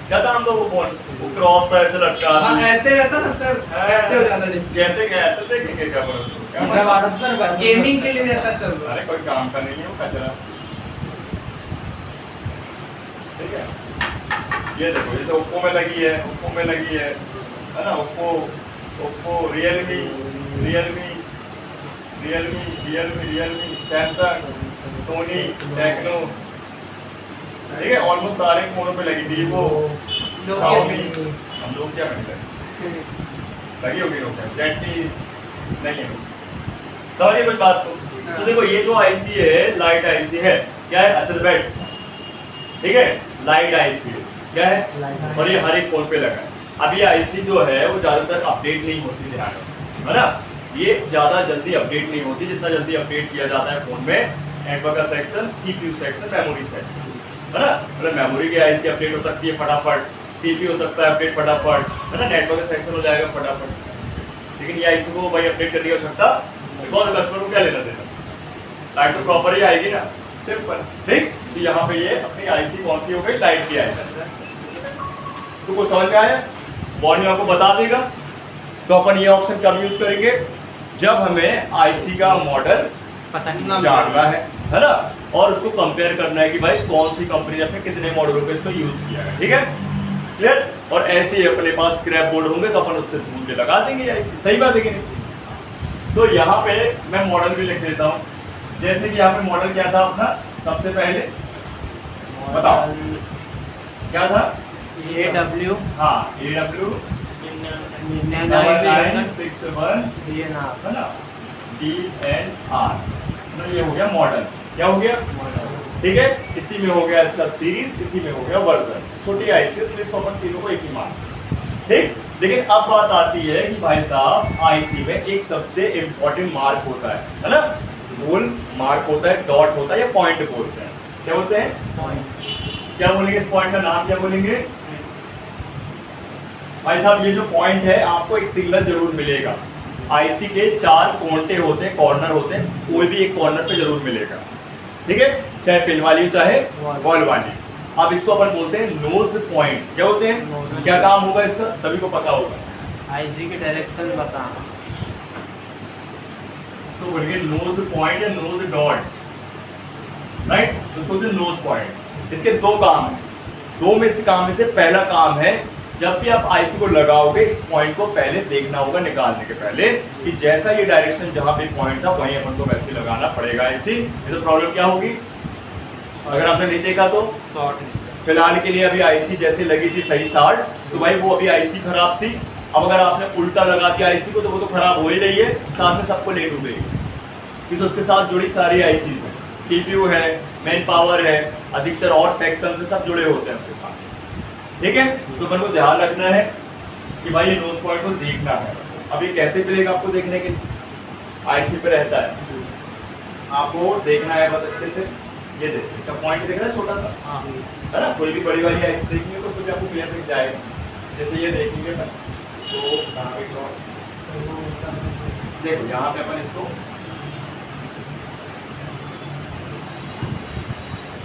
[SPEAKER 1] क्या नाम था वो फोन, वो क्रॉस था ऐसे लटका
[SPEAKER 2] हाँ
[SPEAKER 1] दी।
[SPEAKER 2] ऐसे रहता ना सर,
[SPEAKER 1] हाँ।
[SPEAKER 2] ऐसे हो जाता डिस्प्ले।
[SPEAKER 1] कैसे क्या ऐसे देखेंगे क्या बोलो उसको? क्या
[SPEAKER 3] सीधा
[SPEAKER 1] मतलब?
[SPEAKER 3] बात सर बस।
[SPEAKER 2] गेमिंग के लिए रहता सर वो।
[SPEAKER 1] अरे कोई काम का नहीं है वो कचरा, ठीक है। ये देखो जैसे ओप्पो में लगी है, ओप्पो में लगी है ना, Oppo, Realme, Samsung, Sony, Tecno, ठीक है, ऑलमोस्ट सारे फोनों पे लगी, वीवो, शाओमी, हम लोग क्या करते हैं, लगी होगी लोग जेटी नहीं है, समझिए कुछ बात को। तो देखो ये जो आईसी है लाइट आईसी है, क्या है, अच्छा बैठ, ठीक है, लाइट आईसी है, क्या है, और ये हर एक फोन पे लगा है। अब ये आईसी जो है वो ज़्यादातर अपडेट नहीं होती, ध्यान रखो, है ना, ये ज़्यादा जल्दी अपडेट नहीं होती, जितना जल्दी अपडेट किया जाता है फोन में नेटवर्क का section, CPU section, memory section, है ना, मतलब मेमोरी की आईसी अपडेट हो सकती है फटाफट, सीपीयू हो सकता है अपडेट फटाफट, है ना, नेटवर्क का सेक्शन हो जाएगा फटाफट, लेकिन ये आईसी को भाई अपडेट करने की आवश्यकता, बिकॉज कस्टमर को क्या लेना देना, लाइट तो प्रॉपर ही आएगी ना, सिंपल, ठीक। तो यहाँ पे ये अपनी आईसी कौन सी हो गई, लाइट की आईसी, तो कुछ समझ में आया, बॉडी आपको बता देगा। तो अपन ये ऑप्शन कब यूज करेंगे, जब हमें आईसी का मॉडल
[SPEAKER 3] पता नहीं
[SPEAKER 1] जानना है ना, और उसको कंपेयर करना है कि भाई कौन सी कंपनी ने अपने कितने मॉडलों पे इसको यूज किया है, ठीक है, क्लियर। और ऐसे ही अपने पास स्क्रैप बोर्ड होंगे तो अपन उससे ढूंढ के लगा देंगे आईसी, सही बात है कि नहीं। तो यहाँ पे मैं मॉडल भी लिख देता हूँ, जैसे कि यहाँ पे मॉडल क्या था अपना, सबसे पहले बताओ क्या था,
[SPEAKER 3] AW
[SPEAKER 1] हाँ AW 9961
[SPEAKER 3] DNR
[SPEAKER 1] है ना, DNR, तो ये हो गया मॉडल, क्या हो गया, ठीक है, इसी में हो गया इसका सीरीज, इसी में हो गया वर्जन, छोटी आईसी, इसलिए इसको अपन तीनों को एक ही मान, ठीक। लेकिन अब बात आती है कि भाई साहब आईसी में एक सबसे इम्पोर्टेंट मार्क होता है ना, गोल मार्क होता है, डॉट होता है या पॉइंट बोलते हैं, क्या बोलते हैं, क्या बोलेंगे, इस पॉइंट का नाम क्या बोलेंगे भाई साहब। ये जो पॉइंट है आपको एक सिग्नल जरूर मिलेगा, आईसी के 4 कोने होते हैं, कॉर्नर होते हैं, कोई भी एक कॉर्नर पे जरूर मिलेगा, ठीक है, चाहे पिन वाली हो चाहे वॉल वाली। अब इसको अपन बोलते हैं नोज पॉइंट, क्या होते हैं, क्या काम होगा इसका, सभी को पता होगा,
[SPEAKER 3] आईसी की डायरेक्शन बताना,
[SPEAKER 1] तो बोलेंगे नोज पॉइंट या नोज डॉट, राइट, तो उसको बोलते हैं नोज पॉइंट। इसके 2 काम हैं, 2 में से काम में से पहला काम है, जब भी आप आईसी को लगाओगे इस पॉइंट को पहले देखना होगा निकालने के पहले कि जैसा ये डायरेक्शन जहाँ पे पॉइंट था वहीं अपन को वैसे लगाना पड़ेगा आईसी, तो प्रॉब्लम क्या होगी, अगर आपने नहीं देखा तो
[SPEAKER 3] शॉर्ट
[SPEAKER 1] फिलहाल के लिए अभी आईसी जैसे लगी थी सही 60, तो भाई वो अभी आईसी खराब थी। अब अगर आपने उल्टा लगा दिया आईसी को तो वो तो खराब हो ही रही है, साथ में सबको लेट हो गई, क्योंकि उसके साथ जुड़ी सारी आईसी हैं, सीपीयू है, मेन पावर है, अधिकतर और सेक्शन से सब जुड़े होते हैं उसके साथ, ठीक है, तो अपन को ध्यान रखना है कि भाई ये नोज पॉइंट को देखना है। अब ये कैसे मिलेगा आपको देखने के लिए, आईसी पे रहता है, आपको देखना है बहुत अच्छे से। ये देखिए इसका पॉइंट दिख रहा है छोटा सा,
[SPEAKER 3] हाँ
[SPEAKER 1] है ना। कोई भी बड़ी वाली आईसी देखेंगे तो उसमें आपको क्लियर दिख जाएगा। जैसे ये देखेंगे अपन तो यहाँ पे देखो, यहाँ पे अपन इसको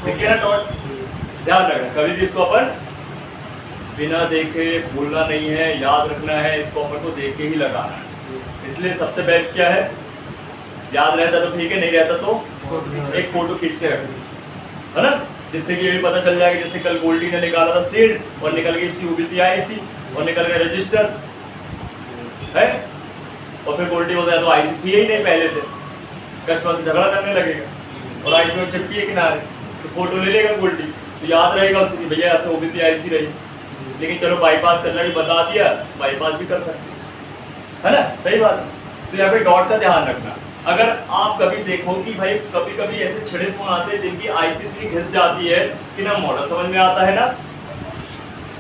[SPEAKER 1] देखिए ना डॉट। ध्यान रखना कभी भी इसको अपन बिना देखे भूलना नहीं है, याद रखना है, इसको अपन को देख के ही लगाना है। इसलिए सबसे बेस्ट क्या है, याद रहता तो ठीक है, नहीं रहता तो एक फोटो खींच के रखना, है ना, जिससे कि ये भी पता चल जाएगा। जैसे कल गोल्डी ने निकाला था सील्ड और निकल गई इसकी UBP IC और निकल गया रजिस्टर है, और फिर गोल्डी हो जाए तो IC थी ही नहीं पहले से, कस्टमर से झगड़ा करने लगेगा और IC में चिपकी है किनारे, तो फोटो ले लेगा गोल्डी, तो याद रहेगा उसको कि भैया तो OBP IC रही। लेकिन चलो बाईपास करना भी बता दिया, बाईपास भी कर सकते, है ना, सही बात है। तो यहाँ पे डॉट का ध्यान रखना। अगर आप कभी देखो कि भाई कभी कभी ऐसे छिड़े फोन आते हैं जिनकी IC इतनी घिस जाती है कि ना मॉडल समझ में आता है ना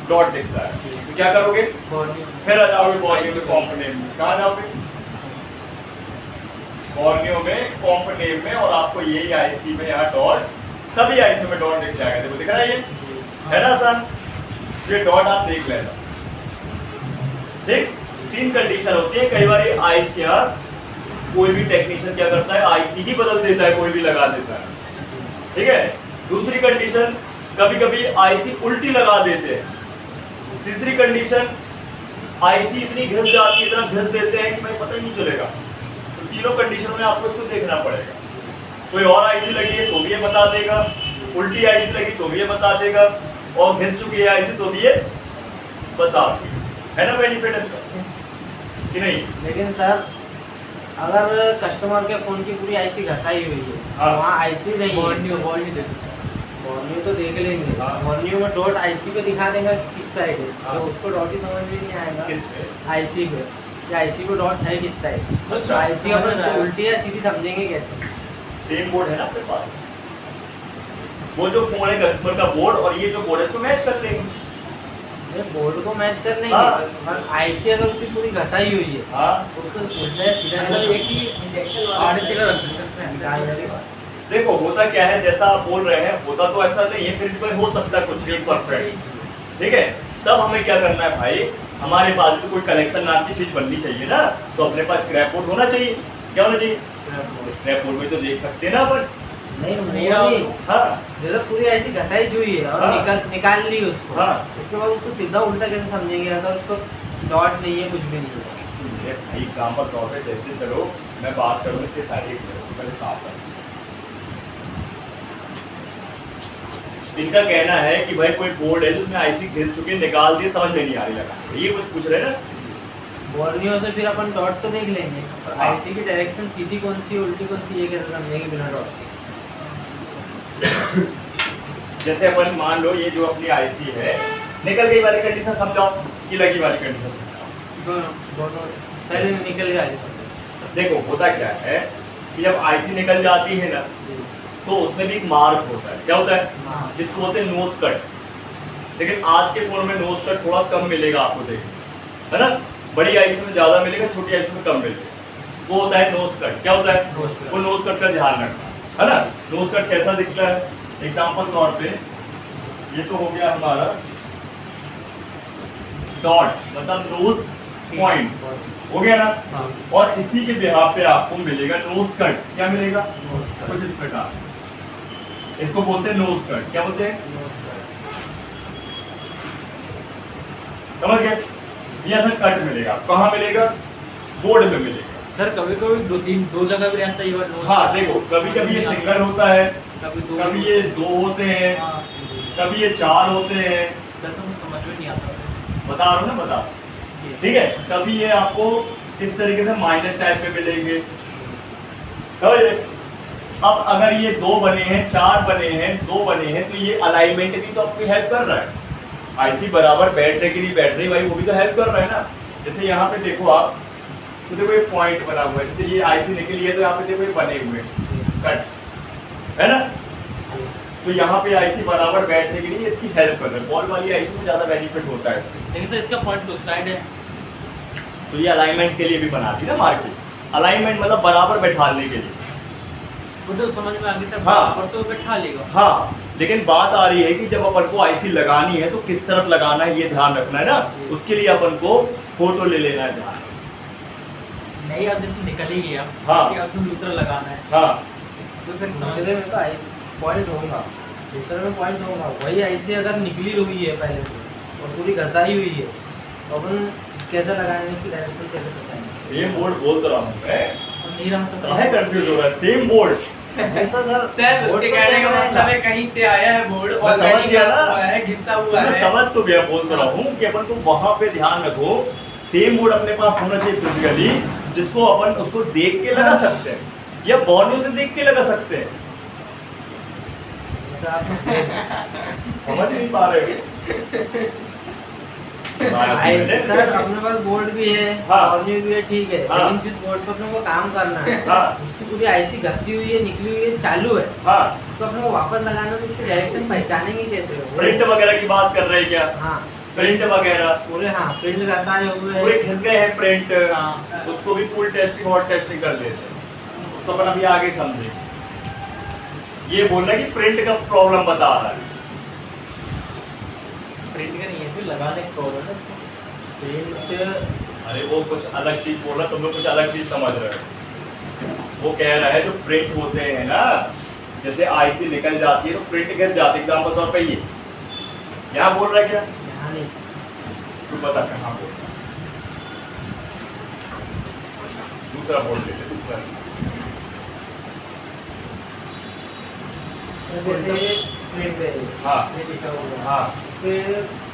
[SPEAKER 1] डॉट दिखता है, तो क्या करोगे, फिर आ जाओगे बॉर्नियो में कॉम्पोनेंट में। कहाँ जाओगे, बॉर्नियो में कॉम्पोनेंट में, और आपको यही IC में यहाँ डॉट, सभी IC में डॉट दिख जाएगा। देखो दिख रहा है, ये है ना आसान, ये डॉट आप देख लेना। ठीक, 3 कंडीशन होती है। कई बार ये IC कोई भी टेक्नीशियन क्या करता है, IC ही बदल देता है, कोई भी लगा देता है, ठीक है। दूसरी कंडीशन, कभी कभी IC उल्टी लगा देते हैं। तीसरी कंडीशन, IC इतनी घिस जाती है, इतना घिस देते हैं कि भाई पता ही नहीं चलेगा। तो तीनों कंडीशन में आपको इसको देखना पड़ेगा। कोई और IC लगी है तो भी ये बता देगा, उल्टी IC लगी तो भी ये बता देगा, और घिस चुकी है IC तो भी ये बता देगा, है ना बेनिफिट इसका कि नहीं।
[SPEAKER 3] लेकिन सर अगर कस्टमर के फोन की पूरी IC घसाई हुई है,
[SPEAKER 1] हाँ।
[SPEAKER 3] वहाँ IC नहीं है,
[SPEAKER 2] बॉर्नियो
[SPEAKER 3] बॉर्नियो तो देख लेंगे,
[SPEAKER 1] हाँ।
[SPEAKER 3] बॉर्नियो में डॉट IC पे दिखा देगा किस साइड है,
[SPEAKER 1] हाँ।
[SPEAKER 3] तो उसको डॉट ही समझ में नहीं आएगा
[SPEAKER 1] किस पे,
[SPEAKER 3] IC पे, या IC पे डॉट है किस साइड, तो
[SPEAKER 1] अच्छा।
[SPEAKER 3] IC अपन से उल्टी या सीधी समझेंगे कैसे।
[SPEAKER 1] सेम बोर्ड है ना आपके पास, वो जो फोन है कस्टमर का बोर्ड और ये जो बोर्ड है इसको मैच कर देंगे।
[SPEAKER 3] ये बोर्ड को मैच कर लेंगे,
[SPEAKER 1] हाँ।
[SPEAKER 3] पर IC अगर उसकी पूरी घसाई हुई है
[SPEAKER 1] हाँ,
[SPEAKER 3] तो उसको उल्टा या सीधा
[SPEAKER 2] मतलब एक ही इंजेक्शन
[SPEAKER 3] निकाल देगा।
[SPEAKER 1] देखो होता क्या है, जैसा आप बोल रहे हैं होता तो ऐसा नहीं है, फिर भी हो सकता है कुछ 1%, ठीक है। तब हमें क्या करना है भाई, हमारे पास भी कोई कलेक्शन नाम की चीज बननी चाहिए ना, तो अपने पास स्क्रैप बोर्ड होना चाहिए। क्या होना चाहिए, स्क्रैप बोर्ड में तो देख सकते हैं ना अपन।
[SPEAKER 3] नहीं
[SPEAKER 1] हाँ,
[SPEAKER 3] जैसे पूरी ऐसी घसाई हुई है और
[SPEAKER 1] हाँ।
[SPEAKER 3] निकाल ली उसको,
[SPEAKER 1] हाँ।
[SPEAKER 3] उसके बाद उसको सीधा उल्टा कैसे समझेंगे अगर उसको डॉट नहीं है, कुछ भी नहीं है।
[SPEAKER 1] ये भाई एग्जाम्पल तौर पे जैसे चलो मैं बात करूँ इसके सारे पहले साफ कर। इनका कहना है कि भाई कोई बोर्ड है जिसमें IC घिस चुके निकाल दिए, समझ में नहीं आ रही लगा, ये कुछ पूछ रहे हैं ना।
[SPEAKER 3] बॉर्नियो से फिर अपन डॉट तो देख लेंगे, पर
[SPEAKER 1] हाँ।
[SPEAKER 3] IC की डायरेक्शन सीधी कौन सी है उल्टी कौन सी, ये कैसे समझेंगे बिना डॉट के।
[SPEAKER 1] जैसे अपन मान लो ये जो अपनी IC है निकल गई वाली कंडीशन समझाओ, कि लगी वाली कंडीशन समझाओ।
[SPEAKER 3] दोनों पहले निकल गया।
[SPEAKER 1] देखो होता क्या है कि जब IC निकल जाती है ना तो उसमें भी एक मार्क होता है, क्या होता है,
[SPEAKER 3] हाँ।
[SPEAKER 1] जिसको बोलते हैं नोज कट। लेकिन आज के फोन में नोज कट थोड़ा कम मिलेगा आपको, देखिए है ना, बड़ी IC में ज्यादा मिलेगा, छोटी IC में कम मिलेगा। वो होता है नोज कट। क्या होता है,
[SPEAKER 3] नोज कट।
[SPEAKER 1] वो नोज कट का ध्यान रखना, है ना। नोज कट कैसा दिखता है, एग्जाम्पल तौर पे ये तो हो गया हमारा डॉट, मतलब नोज पॉइंट हो गया ना,
[SPEAKER 3] हाँ।
[SPEAKER 1] और इसी के बिहाफ पे आपको मिलेगा नोज कट। क्या मिलेगा, कुछ इस प्रकार, इसको बोलते हैं नोज कट। क्या बोलते हैं, समझ गए, ये ऐसा कट मिलेगा। कहाँ मिलेगा, बोर्ड में मिलेगा।
[SPEAKER 3] सर कभी कभी दो जगह भी रहता है ये नोज।
[SPEAKER 1] हाँ देखो, कभी कभी ये सिंगल होता है, कभी ये 2 होते हैं,
[SPEAKER 3] हाँ।
[SPEAKER 1] कभी ये 4 होते हैं,
[SPEAKER 3] जैसा मुझे समझ में नहीं आता।
[SPEAKER 1] बता रहा हूँ ना, बता, ठीक है। कभी ये आपको इस तरीके से माइनस टाइप पे मिलेंगे, समझ रहे। अब अगर ये 2 बने हैं, 4 बने हैं, 2 बने हैं, तो ये अलाइनमेंट भी तो आपकी हेल्प कर रहा है। IC बराबर बैटरी की बैटरी भाई, वो भी तो हेल्प कर रहा है ना। जैसे यहाँ पे देखो आप, तो देखो ये पॉइंट बना हुआ है, जैसे ये IC निकली है तो यहाँ पे देखो ये बने हुए कट, है ना। तो यहाँ पे आईसी बराबर बैठने के लिए इसकी हेल्प कर रहे हैं। बॉल वाली आईसी में ज़्यादा बेनिफिट होता है इससे।
[SPEAKER 3] लेकिन सर इसका पॉइंट टू साइड है।
[SPEAKER 1] तो ये अलाइनमेंट के लिए भी बनाती है ना मार्केट। अलाइनमेंट मतलब बराबर बैठाने के लिए।
[SPEAKER 3] वो तो समझ में आ गई सर,
[SPEAKER 1] हाँ।
[SPEAKER 3] पर तो बैठा लेगा।
[SPEAKER 1] हाँ, लेकिन बात आ रही है कि जब अपन को आईसी लगानी है तो किस तरफ लगाना है ये ध्यान रखना है ना। उसके लिए अपन को फोटो ले लेना है ध्यान।
[SPEAKER 3] नहीं, अब जैसे निकल ही गया,
[SPEAKER 1] हाँ।
[SPEAKER 3] कि उसमें दूसरा लगाना है,
[SPEAKER 1] हाँ,
[SPEAKER 3] तो फिर
[SPEAKER 4] दूसरे में तो पॉइंट होगा, दूसरे में पॉइंट होगा। वही ऐसे अगर निकली हुई है पहले से और पूरी घसाई हुई है तो अपन कैसे लगाएंगे, उसकी डायरेक्शन कैसे बताएंगे?
[SPEAKER 1] सेम बोर्ड बोल तो रहा हूँ मैं।
[SPEAKER 3] तो नहीं रहा सकता।
[SPEAKER 1] काहे कंफ्यूज हो रहा है? Same board.
[SPEAKER 2] सर उसके कहने का मतलब है कहीं से आया है बोर्ड
[SPEAKER 1] मैं
[SPEAKER 2] और
[SPEAKER 1] समझ गया ना।
[SPEAKER 2] हुआ है, घिसा हुआ
[SPEAKER 1] मैं
[SPEAKER 2] है।
[SPEAKER 1] समझ तो गया, बोल तो रहा हूँ कि अपन को वहां पे ध्यान रखो। सेम बोर्ड अपने पास होना चाहिए फिजिकली, जिसको अपन उसको देख के लगा सकते हैं या बॉर्डर से देख के लगा सकते हैं। समझ नहीं पा रहे हो?
[SPEAKER 4] सर अपने पास बोर्ड भी है,
[SPEAKER 1] हाँ।
[SPEAKER 4] ऑर्डिनरी भी है, ठीक है,
[SPEAKER 1] हाँ।
[SPEAKER 4] लेकिन जिस बोर्ड पर अपने को काम करना है
[SPEAKER 1] हाँ।
[SPEAKER 4] उसकी पूरी आईसी घसी हुई है, निकली हुई है, चालू है,
[SPEAKER 1] हाँ,
[SPEAKER 4] उसको अपने को वापस लगाना है तो उसकी डायरेक्शन पहचानेंगे कैसे?
[SPEAKER 1] प्रिंट वगैरह की बात कर रहे हैं क्या?
[SPEAKER 4] हाँ,
[SPEAKER 1] प्रिंट वगैरह
[SPEAKER 4] पूरे, हाँ, प्रिंट घसाए हुए
[SPEAKER 1] पूरे
[SPEAKER 4] हैं।
[SPEAKER 1] घिस गए हैं प्रिंट।
[SPEAKER 3] हाँ।
[SPEAKER 1] उसको भी फुल टेस्टिंग हॉट टेस्टिंग कर देते हैं। उसको अपन अभी आगे समझे। ये बोल रहा है कि प्रिंट का प्रॉब्लम बता रहा है।
[SPEAKER 3] प्रिंट का नहीं है, फिर लगाने का प्रॉब्लम है इसको।
[SPEAKER 4] प्रिंट
[SPEAKER 1] अरे वो कुछ अलग चीज बोल रहा, तुम लोग कुछ अलग चीज समझ रहे हो। वो कह रहा है जो प्रिंट होते हैं ना, जैसे आईसी निकल जाती है तो प्रिंट गिर जाती है। एग्जाम्पल तौर पे ये यहाँ बोल रहा है क्या?
[SPEAKER 4] यहाँ नहीं,
[SPEAKER 1] तू बता कहाँ बोल रहा है? दूसरा बोल ले ले, दूसरा।
[SPEAKER 4] जैसे प्रिंट है,
[SPEAKER 1] हाँ।
[SPEAKER 4] ये लिखा हुआ है,
[SPEAKER 1] हाँ,
[SPEAKER 4] उसपे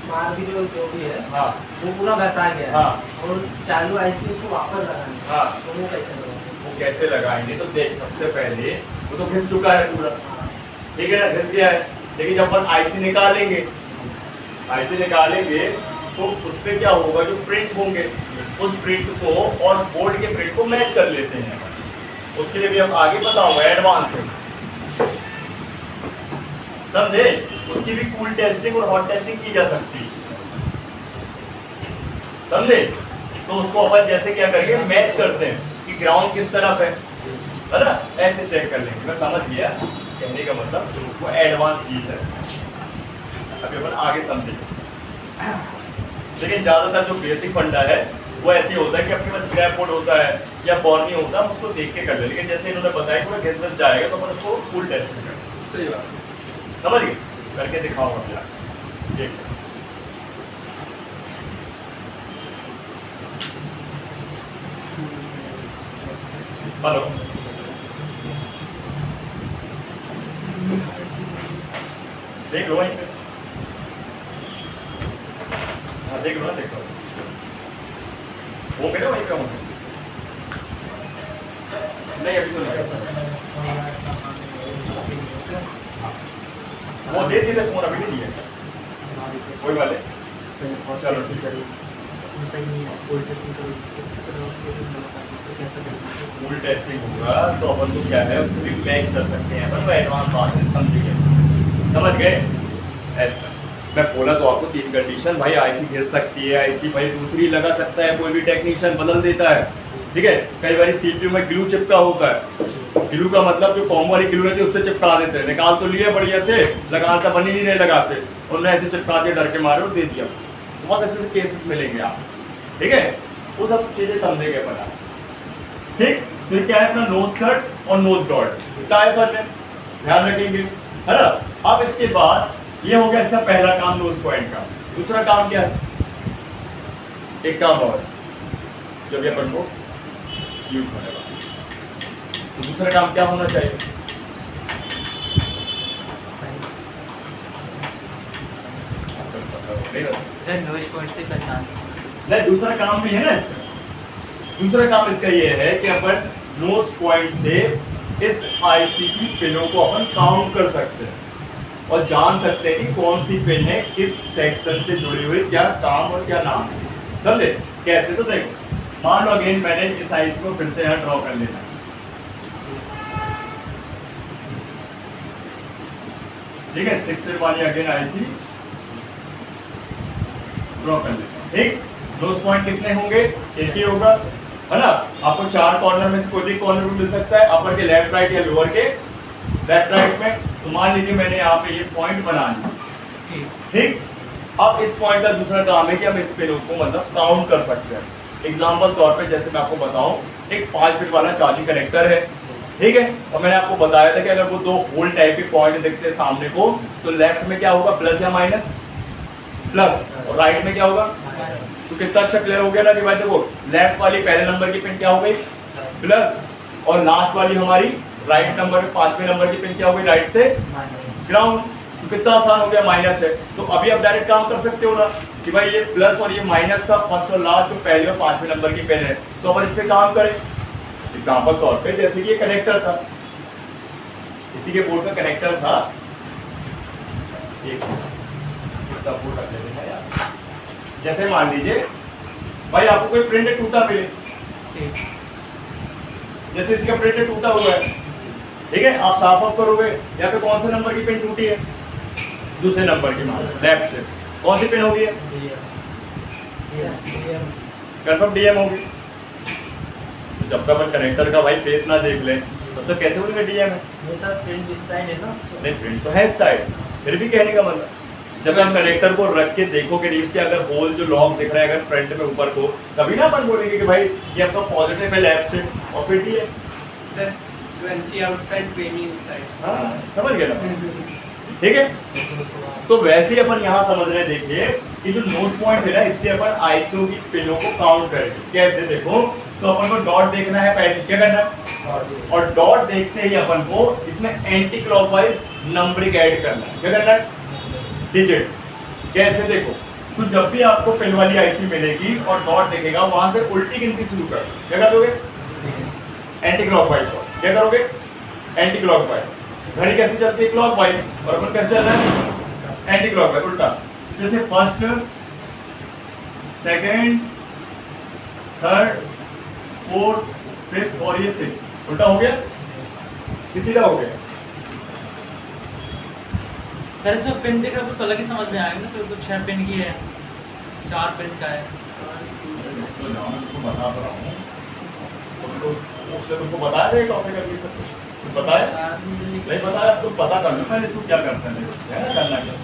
[SPEAKER 4] मार भी जो भी है
[SPEAKER 1] हाँ,
[SPEAKER 4] वो पूरा घसा गया है।
[SPEAKER 1] हाँ।
[SPEAKER 4] और चालू आईसी उसको वापस लगाना है,
[SPEAKER 1] हाँ।
[SPEAKER 4] तो वो कैसे लगाएंगे?
[SPEAKER 1] वो कैसे लगाएंगे? तो देख, सबसे पहले वो तो घिस चुका है पूरा, ठीक है ना, घिस गया है। लेकिन जब अपन आईसी निकालेंगे, आईसी निकालेंगे तो उस पे क्या होगा, जो प्रिंट होंगे उस प्रिंट को और बोर्ड के प्रिंट को मैच कर लेते हैं। उसके लिए भी हम आगे बताऊंगा एडवांस में, समझे? उसकी भी कूल टेस्टिंग और हॉट टेस्टिंग की जा सकती है, समझे? तो उसको अपन जैसे क्या करेंगे, मैच करते हैं कि ग्राउंड किस तरफ है ना, ऐसे चेक कर लेंगे। मैं समझ गया कहने का मतलब, वो एडवांस चीज है। अभी अपन आगे समझेंगे। लेकिन ज़्यादातर जो बेसिक फंडा है वो ऐसे होता है कि आपके पास स्क्रैप बोर्ड होता है या बॉर्नी होता है, हम उसको देख के कर ले। लेकिन जैसे इन्होंने बताया पूरा घिस घिस जाएगा तो अपन उसको फुल टेस्ट करेंगे।
[SPEAKER 2] सही बात है।
[SPEAKER 1] समझ गए? करके दिखाऊंगा क्या, देख। हेलो, देख लो वहीं पे। हाँ देख लो ना, देखो वो मेरे वहीं पे होंगे। नहीं अभी तो नहीं, वो दे दिए फोन, अभी नहीं दिए कोई वाले। चलो ठीक है,
[SPEAKER 3] सही नहीं है, कोई टेस्टिंग कैसे करेंगे?
[SPEAKER 1] फुल टेस्टिंग होगा तो अपन को क्या है, उसको भी मैच कर सकते हैं अपन। वो एडवांस बात है, समझ गए? ऐसा मैं बोला तो आपको 3 कंडीशन। भाई आईसी घिस सकती है, आईसी भाई दूसरी लगा सकता है, कोई भी टेक्नीशियन बदल देता है, ठीक है। कई बार सीपीयू में ग्लू चिपका होता है। ग्लू का मतलब जो कॉम वाली ग्लू रहती है उससे चिपका देते हैं। निकाल तो लिए बढ़िया से, लगाता बनी नहीं लगाते, उन्होंने ऐसे चिपका दिया, डर के मारे और दे दिया। बहुत ऐसे केसेस मिलेंगे आप, ठीक है। वो सब चीजें समझेंगे अपना, ठीक। तो ये क्या है अपना नोज कट और नोज डॉट, क्या है सर में ध्यान रखेंगे, है ना। अब इसके बाद ये हो गया इसका पहला काम नोज पॉइंट का। दूसरा काम क्या है, एक काम और जो भी अपन को यूज होने वाला, तो दूसरा काम क्या होना चाहिए?
[SPEAKER 3] नोइज पॉइंट से पहचान।
[SPEAKER 1] नहीं, दूसरा काम भी है ना इसका। दूसरा काम इसका ये है कि अपन नोज पॉइंट से इस आईसी की पिनों को अपन काउंट कर सकते हैं और जान सकते हैं कि कौन सी पिन है, किस सेक्शन से जुड़ी हुई, क्या काम और क्या नाम है। समझे कैसे? तो देखो, मान लो अगेन मैंने इस आईसी को फिर से यहाँ ड्रॉ कर लेना, ठीक है 6 फिर मानिए अगेन आईसी ड्रॉ कर लेते हैं। ठीक, क्लोज पॉइंट कितने होंगे, एक ही होगा, है ना। आपको 4 कॉर्नर में से कोई भी कॉर्नर में मिल सकता है, अपर के लेफ्ट राइट या लोअर के लेफ्ट राइट में। तो मान लीजिए मैंने यहाँ पे ये पॉइंट बना लिया। ठीक, अब इस पॉइंट का दूसरा काम है कि हम इस पिनों को मतलब काउंट कर सकते हैं। एग्जाम्पल तौर पे जैसे मैं आपको बताऊं, एक 5 फिट वाला चार्जिंग कनेक्टर है, ठीक है। और मैंने आपको बताया था कि अगर वो 2 होल टाइप के पॉइंट दिखते हैं सामने को, तो लेफ्ट में क्या होगा, प्लस या माइनस, प्लस, और राइट में क्या होगा। तो कितना अच्छा क्लियर हो गया ना कि भाई देखो लेफ्ट वाली पहले नंबर की पिन क्या हो गई, प्लस, और लास्ट वाली हमारी राइट नंबर 5वें नंबर की पिन क्या हो गई, राइट से ग्राउंड। तो कितना आसान हो गया, माइनस है। तो अभी आप डायरेक्ट काम कर सकते हो ना कि भाई ये प्लस और ये माइनस का फर्स्ट और लास्ट जो पहले और 5वें नंबर की पिन है, तो अपन इस पे काम करें। एग्जाम्पल तौर पे जैसे कि ये कनेक्टर था, इसी के बोर्ड का कनेक्टर था, एक सपोर्ट कर देते हैं यार। जैसे मान लीजिए भाई आपको कोई प्रिंट टूटा मिले, जैसे इसका प्रिंट टूटा हुआ है, ठीक है, आप साफ ऑफ करोगे, यहाँ पे कौन से नंबर की पिन टूटी है, दूसरे नंबर की, लेफ्ट से कौन सी पिन होगी, कंफर्म डीएम होगी। तो जब तक अपन कनेक्टर का भाई फेस ना देख लें तब तक कैसे बोलेंगे डीएम है।
[SPEAKER 4] ये सर प्रिंट इस साइड है ना,
[SPEAKER 1] नहीं प्रिंट तो है इस साइड, फिर भी कहने का मतलब जब हम कनेक्टर को रख के देखोगे रील्स के अगर होल जो लॉक दिख रहा है अगर फ्रंट में ऊपर को, तभी ना अपन बोलेंगे कि भाई ये आपका पॉजिटिव है लेफ्ट से, और फिर डी है।
[SPEAKER 2] Sir crunchy outside creamy inside.
[SPEAKER 1] हाँ समझ गए ना, ठीक है। तो वैसे ही अपन यहाँ समझ रहे, देखिए कि जो नोट पॉइंट है ना, इससे अपन आईसीओ की पिनों को काउंट करेंगे। कैसे देखो, तो अपन को डॉट देखना है, पहले क्या करना है, और डॉट देखते ही अपन को इसमें एंटी क्लॉकवाइज नंबरिंग ऐड करना है। क्या करना है, डिजिट। कैसे देखो, तो जब भी आपको पिन वाली आईसी मिलेगी और डॉट दिखेगा, वहां से उल्टी गिनती शुरू कर, क्या कर दोगे, एंटी क्लॉकवाइज। क्या करोगे, एंटी क्लॉकवाइज। घड़ी कैसे चलती है, क्लॉकवाइज, और अपन कैसे चलना है, एंटी क्लॉकवाइज, उल्टा। जैसे first, second, third, fourth, fifth और ये 6 उल्टा हो गया, सीधा हो गया।
[SPEAKER 3] सर इसमें पिन देख रहे हो तो अलग ही समझ में आएगा ना सर, तो 6 पिन की है, 4 पिन का है।
[SPEAKER 1] तो मैं तुमको बता रहा हूँ, उसने तुमको बताया था ये टॉपिक अभी सब कुछ बताया नहीं, बताया तुम पता कर लो पहले इसको क्या करते हैं ना, करना क्या।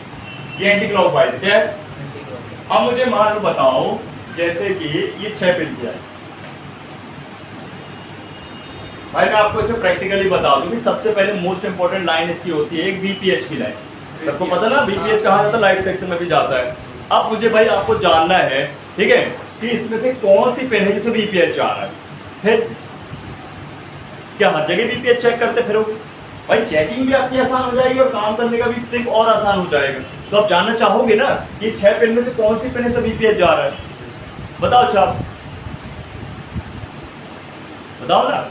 [SPEAKER 1] ये एंटी क्लॉकवाइज क्या है। अब मुझे मान लो बताओ, जैसे कि ये 6 पिन की है भाई, मैं आपको इसमें प्रैक्टिकली बता दूं कि सबसे पहले मोस्ट इंपोर्टेंट लाइन इसकी होती है एक बीपीएच की लाइन। सबको पता ना बीपीएच कहाँ जाता है, लाइट सेक्शन में भी जाता है। अब मुझे भाई आपको जानना है, ठीक है, कि इसमें से कौन सी पिन है जिसमें बीपीएच जा रहा है। फिर क्या हर जगह बीपीएच चेक करते फिरोगे, भाई चेकिंग भी आपकी आसान हो जाएगी और काम करने का भी ट्रिक और आसान हो जाएगा। तो आप जानना चाहोगे ना कि 6 पिन में से कौन सी पिन है तो बीपीएच जा रहा है, बताओ। अच्छा बताओ ना,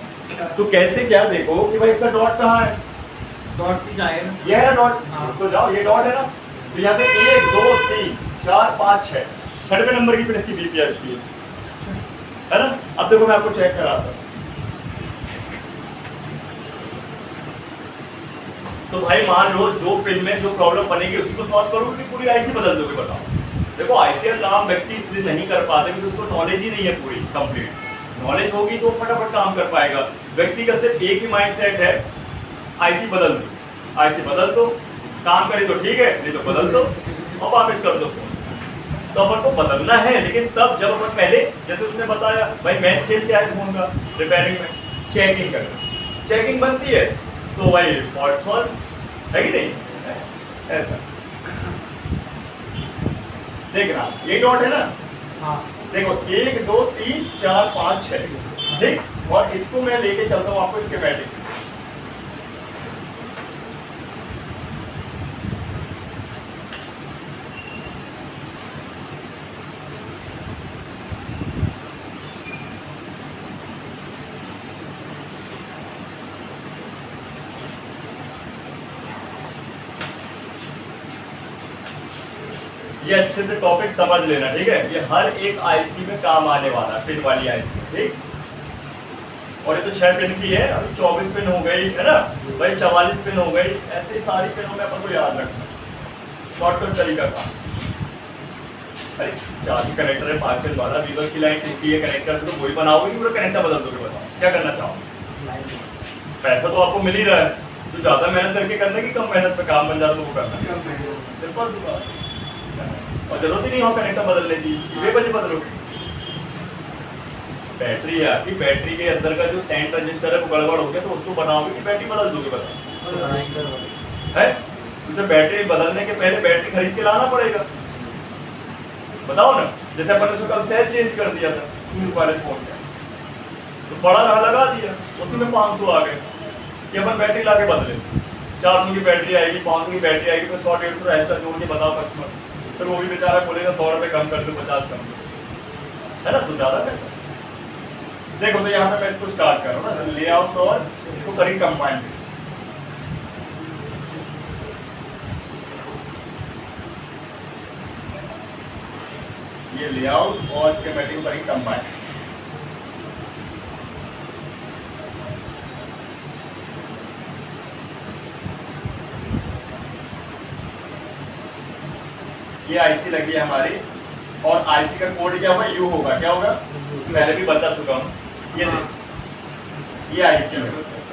[SPEAKER 1] तो कैसे क्या देखो कि भाई इसका डॉट कहाँ है,
[SPEAKER 3] डॉट से जाएगा ना,
[SPEAKER 1] ये है ना डॉट।
[SPEAKER 3] हाँ।
[SPEAKER 1] तो जाओ, ये डॉट है ना, तो यहाँ से 1 2 3 4 5 6 6वें नंबर की पिन इसकी बीपीएच की है ना। अब देखो मैं आपको चेक कराता हूँ। तो भाई मान लो जो पिन में जो प्रॉब्लम बनेगी उसको सॉल्व करो कि पूरी आईसी बदल दोगे, बताओ। देखो आईसी का काम व्यक्ति इसलिए नहीं कर पाते क्योंकि उसको नॉलेज ही नहीं है पूरी कंप्लीट। नॉलेज होगी तो फटाफट काम कर पाएगा। व्यक्ति का सिर्फ एक ही माइंडसेट है, आईसी बदल दो, आईसी बदल दो, काम करे तो ठीक है, नहीं तो बदल दो और वापस कर दो। तो अपन को बदलना है, लेकिन तब जब अपन पहले जैसे उसने बताया भाई मैं खेलते आए फोन का रिपेयरिंग में चेकिंग करना, चेकिंग बनती है तो भाई फॉल्ट सॉल्व है कि नहीं, ऐसा देखना। ये डॉट है ना,
[SPEAKER 3] हाँ
[SPEAKER 1] देखो 1 2 3 4 5 6 ठीक, और इसको मैं लेके चलता हूँ आपको स्कीमेटिक्स। ये अच्छे से टॉपिक समझ लेना, ठीक है। ये हर एक आईसी में काम आने वाला है, पिन वाली आईसी, ठीक। और ये तो 6 पिन की है, अभी 24 पिन हो गई है ना भाई, 44 पिन हो गई, ऐसे सारी पिनों में अपन को याद रखना, शॉर्टकट तरीका था। अरे 4 कनेक्टर है 5 पिन वाला, वीवर्स की लाइन टूटी है कनेक्टर से, तो वही बनाओगे कि पूरा कनेक्टर बदल दोगे? बताओ क्या करना चाहो? पैसा तो आपको मिल ही रहा है, तो ज्यादा मेहनत करके करना कि कम मेहनत पे काम बन जाता तो वो करना, सिंपल सी बात। और जरूरत ही नहीं हो कनेक्टर बदलने की, वे बजे बदलोगे। बैटरी है आपकी, बैटरी के अंदर का जो सेंट रजिस्टर है वो गड़बड़ हो गया, तो उसको बनाओगे कि बैटरी बदल दोगे? बताओ है, उसे बैटरी बदलने के पहले बैटरी खरीद के लाना पड़ेगा, बताओ ना। जैसे अपन ने कल सेल चेंज कर दिया था इस वाले फोन का, तो बड़ा रहा लगा दिया, उसी में 500 आ गए कि अपन बैटरी ला के बदले, 400 की बैटरी आएगी, 500 की बैटरी आएगी, तो 100-150 एक्स्ट्रा जोड़ के बताओ कस्टमर, फिर वो भी बेचारा बोलेगा 100 रुपये कम कर दो, 50 कम दो, है ना, तो ज़्यादा पैसा। देखो तो यहाँ पे मैं इसको स्टार्ट कर रहा हूँ ना, लेआउट और इसको करी कंबाइन, ये लेआउट और स्कीमेटिक को करी कंबाइन। ये आईसी लगी है हमारी, और आईसी का कोड क्या होगा? यू होगा। क्या होगा? पहले भी बता चुका हूँ। ये आईसी है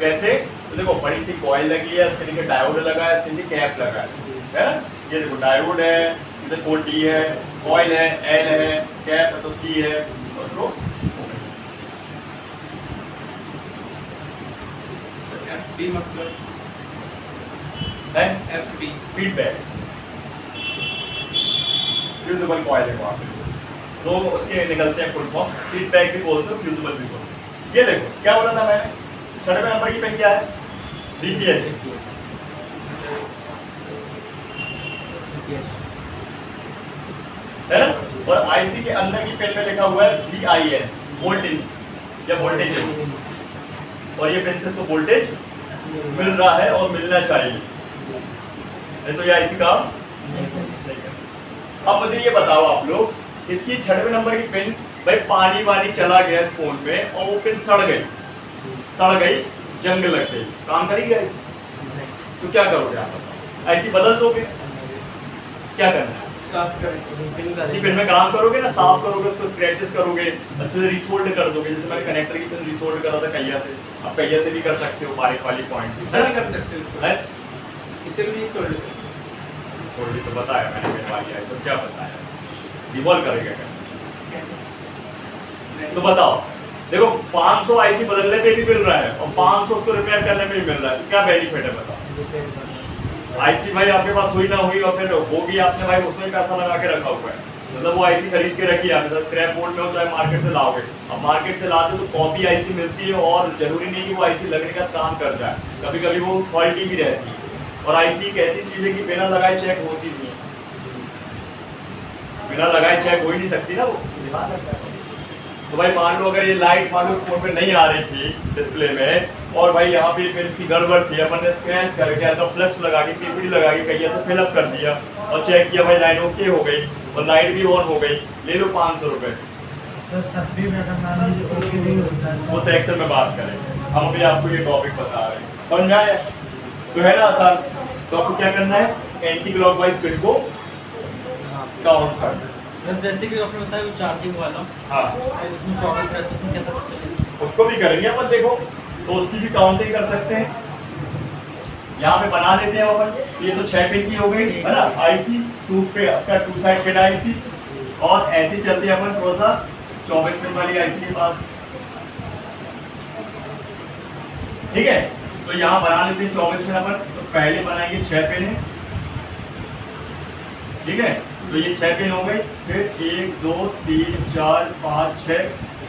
[SPEAKER 1] कैसे, तो देखो बड़ी सी कॉइल लगी है, उसके नीचे डायोड लगा है, उसके नीचे कैप लगा है ना, ये देखो डायोड है, इधर कोड डी है, कॉइल है, एल है, कैप है तो सी है, और तो
[SPEAKER 2] FB मतलब
[SPEAKER 1] है
[SPEAKER 2] FB
[SPEAKER 1] फीडबैक, फ्यूजिबल कॉइल है वहाँ पे, दो उसके निकलते हैं फुल फॉर्म, फीडबैक भी बोलते हो, फ्यूजिबल भी बोलते हो। ये देखो क्या बोला था मैंने, 6वें नंबर की पेन क्या है? VPH है ना, और आईसी के अंदर की पेन में लिखा हुआ है VIN, वोल्टेज या वोल्टेज, और ये पेन से इसको वोल्टेज मिल रहा है और मिलना चाहिए, नहीं तो ये आईसी काम नहीं करता। अब मुझे ये बताओ आप लोग, इसकी 6वें नंबर की पेन, भाई पानी वानी चला गया इस फोन पे और वो पेन सड़ गई, जंग लग गई, काम करेगी ऐसी? तो क्या करोगे आप बताओ? ऐसी बदल दोगे? क्या करना है?
[SPEAKER 2] साफ करें,
[SPEAKER 1] इसी पेन में काम करोगे ना, साफ करोगे उसको, स्क्रैचेस करोगे, अच्छे से रिसोल्ड कर दोगे, जैसे मैंने कनेक्टर की पेन रिसोल्ड करा था कैया से, आप कैया से भी कर सकते हो, बारीक वाली पॉइंट
[SPEAKER 2] इसे भी कर सकते हो इसको,
[SPEAKER 1] है,
[SPEAKER 2] इसे भी सोल्ड कर
[SPEAKER 1] रिसोल्ड तो बताया मैंने, पेन वाली है सब क्या बताया, रिवॉल्व करेगा क्या? तो बताओ, देखो 500 आईसी बदलने पे भी मिल रहा है और 500 उसको रिपेयर करने में भी मिल रहा है, तो क्या बेनिफिट है बताओ? आईसी भाई आपके पास हुई ना हुई, और फिर होगी आपने भाई उसमें पैसा लगा के रखा हुआ है, मतलब वो आईसी खरीद के रखी है आपने, स्क्रैप बोर्ड में हो चाहे मार्केट से लाओगे, अब मार्केट से लाते तो कॉपी आईसी मिलती है, और जरूरी नहीं कि वो आईसी लगने का काम कर जाए, कभी कभी वो क्वालिटी भी रहती है, और आईसी एक ऐसी चीज है कि बिना लगाए चेक होती नहीं है, बिना लगाए चेक हो ही नहीं सकती ना वो, ध्यान रखना है। तो भाई मान लो अगर ये लाइट मान लो फोन पे नहीं आ रही थी डिस्प्ले में, और भाई यहाँ पे पेन की गड़बड़ थी, अपन ने स्क्रैच करके तो फ्लेक्स लगा के पीपीडी लगा के कहीं से फिलअप कर दिया और चेक किया, भाई लाइट ओके हो गई और लाइट भी ऑन हो गई, ले लो 500 रुपये। वो सेक्शन में बात करें, हम अभी आपको ये टॉपिक बता रहे हैं, समझ आया? तो है ना आसान, तो आपको क्या करना है, एंटी क्लॉकवाइज पिन को काउंट करना है।
[SPEAKER 3] बस जैसे कि आपने बताया वो चार्जिंग वाला,
[SPEAKER 1] हाँ
[SPEAKER 3] उसमें 24 रहता है, उसमें कैसा पता चलेगा?
[SPEAKER 1] उसको भी करेंगे अपन, देखो तो उसकी भी काउंटिंग कर सकते हैं, यहाँ पे बना लेते हैं अपन। ये तो 6 पिन की हो गई है ना आईसी, 2 पे आपका 2 साइड पिन आईसी, और ऐसे चलते हैं अपन थोड़ा सा 24 पिन वाली आईसी के पास, ठीक है। तो यहाँ बना लेते हैं 24 पिन अपन, तो पहले बनाएंगे 6 पिन है, ठीक है, तो ये 6 पिन हो गई, फिर 1 2 3 4 5 6,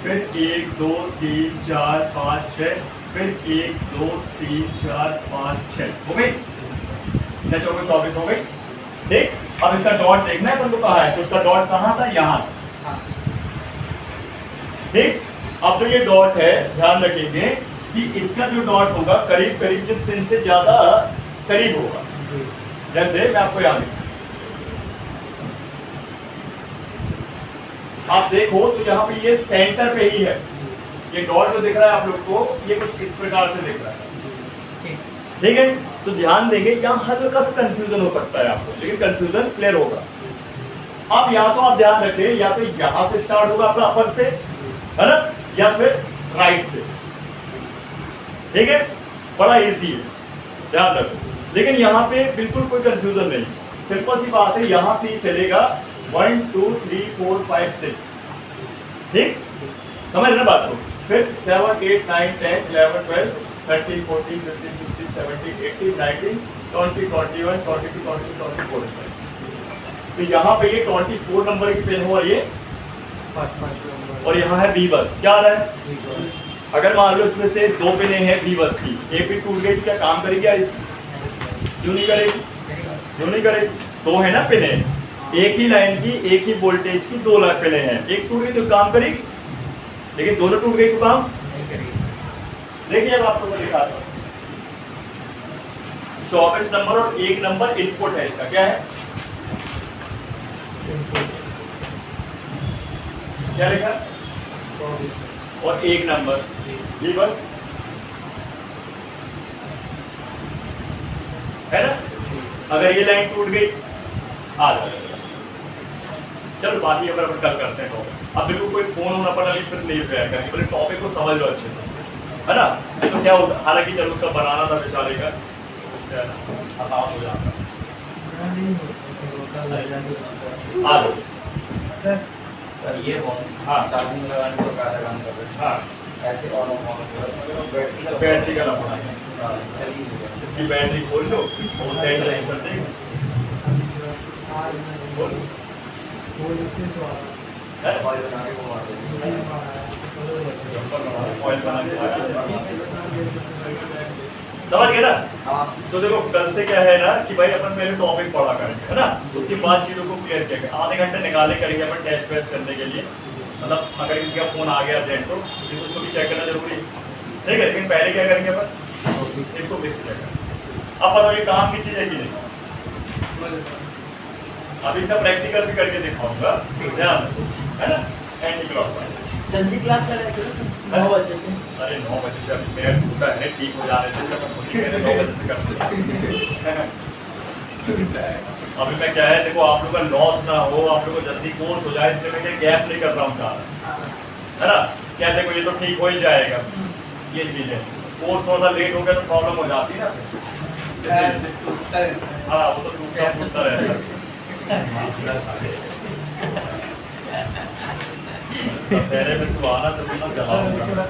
[SPEAKER 1] फिर 1 2 3 4 5 6, फिर 1 2 3 4 5 6 हो गई, 6 चौके 24 हो गई, ठीक। अब इसका डॉट देखना है अपन को कहाँ है, तो उसका डॉट कहाँ था, यहाँ, ठीक। अब तो ये डॉट है, ध्यान रखेंगे कि इसका जो डॉट होगा करीब करीब जिस पिन से ज्यादा करीब होगा, जैसे मैं आपको याद आप देखो तो यहाँ पे ये सेंटर पे ही है, ये डॉट जो दिख रहा है आप लोग को, ये कुछ इस प्रकार से दिख रहा है,
[SPEAKER 3] ठीक
[SPEAKER 1] ठीक है। तो ध्यान देंगे, यहाँ हल्का सा कंफ्यूजन हो सकता है आपको, लेकिन कंफ्यूजन क्लियर होगा। अब या तो आप ध्यान रखें, या तो यहाँ से स्टार्ट होगा आपका अपर से, है ना, या फिर राइट से, ठीक है, बड़ा इजी है, ध्यान रखो। लेकिन यहाँ पे बिल्कुल कोई कंफ्यूजन नहीं, सिंपल सी बात है, यहाँ से ही चलेगा 1 2 3 4 5 6, ठीक, समझ रहे बात को। फिर 7 8 9 10 11 12 13 14 15 16 17 18 19 20 21 22 23 24। तो यहाँ पे ये 24 नंबर की पेन हुआ ये, और यहाँ है बी बस। क्या आ रहा है, अगर मान लो इसमें से 2 पेनें हैं बी बस की, एक भी टूट गई, क्या काम करेगी यार इसकी? क्यों नहीं करेगी? क्यों नहीं करेगी? 2 है ना पेनें, एक ही लाइन की, एक ही वोल्टेज की 2 लाख पेनें हैं, एक टूट गई तो काम करेगी, लेकिन दोनों टूट गई तो काम नहीं करेगी। देखिए अब आपको मैं दिखाता हूँ, 24 नंबर और 1 नंबर इनपुट है इसका, क्या है, क्या लिखा, और 1 नंबर ये बस, है ना। अगर ये लाइन टूट गई आ जाए, चलो बाकी अगर अपन कल करते हैं तो अब बिल्कुल कोई फोन होना पड़ा नहीं, फिर नहीं रिपेयर करेंगे, पहले टॉपिक को समझ लो अच्छे से, है ना। तो क्या होता, हालांकि चलो उसका बनाना था बेचारे का, आसान हो जाता। आ जाओ
[SPEAKER 4] सर ये फोन
[SPEAKER 1] हाँ
[SPEAKER 4] चार्जिंग लगाने को कैसा काम कर रहे हैं?
[SPEAKER 1] हाँ,
[SPEAKER 4] ऐसे ऑन ऑफ
[SPEAKER 1] बैटरी का ना पड़ा है, इसकी बैटरी खोल लो, वो सेट नहीं कर देगा, खोल है? ऑयल बना के समझ गए ना।
[SPEAKER 4] हाँ
[SPEAKER 1] तो देखो कल से क्या है ना कि भाई अपन पहले टॉपिक पढ़ा करेंगे, है ना, उसके बाद चीजों को क्लियर किया, आधे घंटे निकाले करेंगे अपन टेस्ट वेस्ट करने के लिए, मतलब अगर किसी का फोन आ गया अर्जेंट तो उसको भी चेक करना जरूरी है, ठीक है। लेकिन पहले क्या करेंगे अपन, इसको फिक्स चेक करेंगे। अब बताओ ये काम की चीज है कि नहीं, अब इसका प्रैक्टिकल भी करके दिखाऊंगा, ध्यान रखो, है ना। एंटी क्लॉकवाइज
[SPEAKER 3] जल्दी क्लास लगा के सर 9 बजे से।
[SPEAKER 1] अरे 9 बजे से अभी मेरा टूटा है, ठीक हो जाने से तो अपन खुद ही 9 बजे से करते हैं। अभी मैं क्या है, देखो आप लोग का लॉस ना हो, आप लोग को जल्दी कोर्स हो जाए, इसलिए मैं क्या गैप नहीं कर रहा हूँ ज़्यादा, है ना। क्या देखो ये तो ठीक हो ही जाएगा, ये चीज़ है, कोर्स थोड़ा सा लेट हो गया तो प्रॉब्लम हो जाती है ना फिर। हाँ वो तो टूटता रहेगा। दशहरे में तू आना तो मैं जलाऊंगा।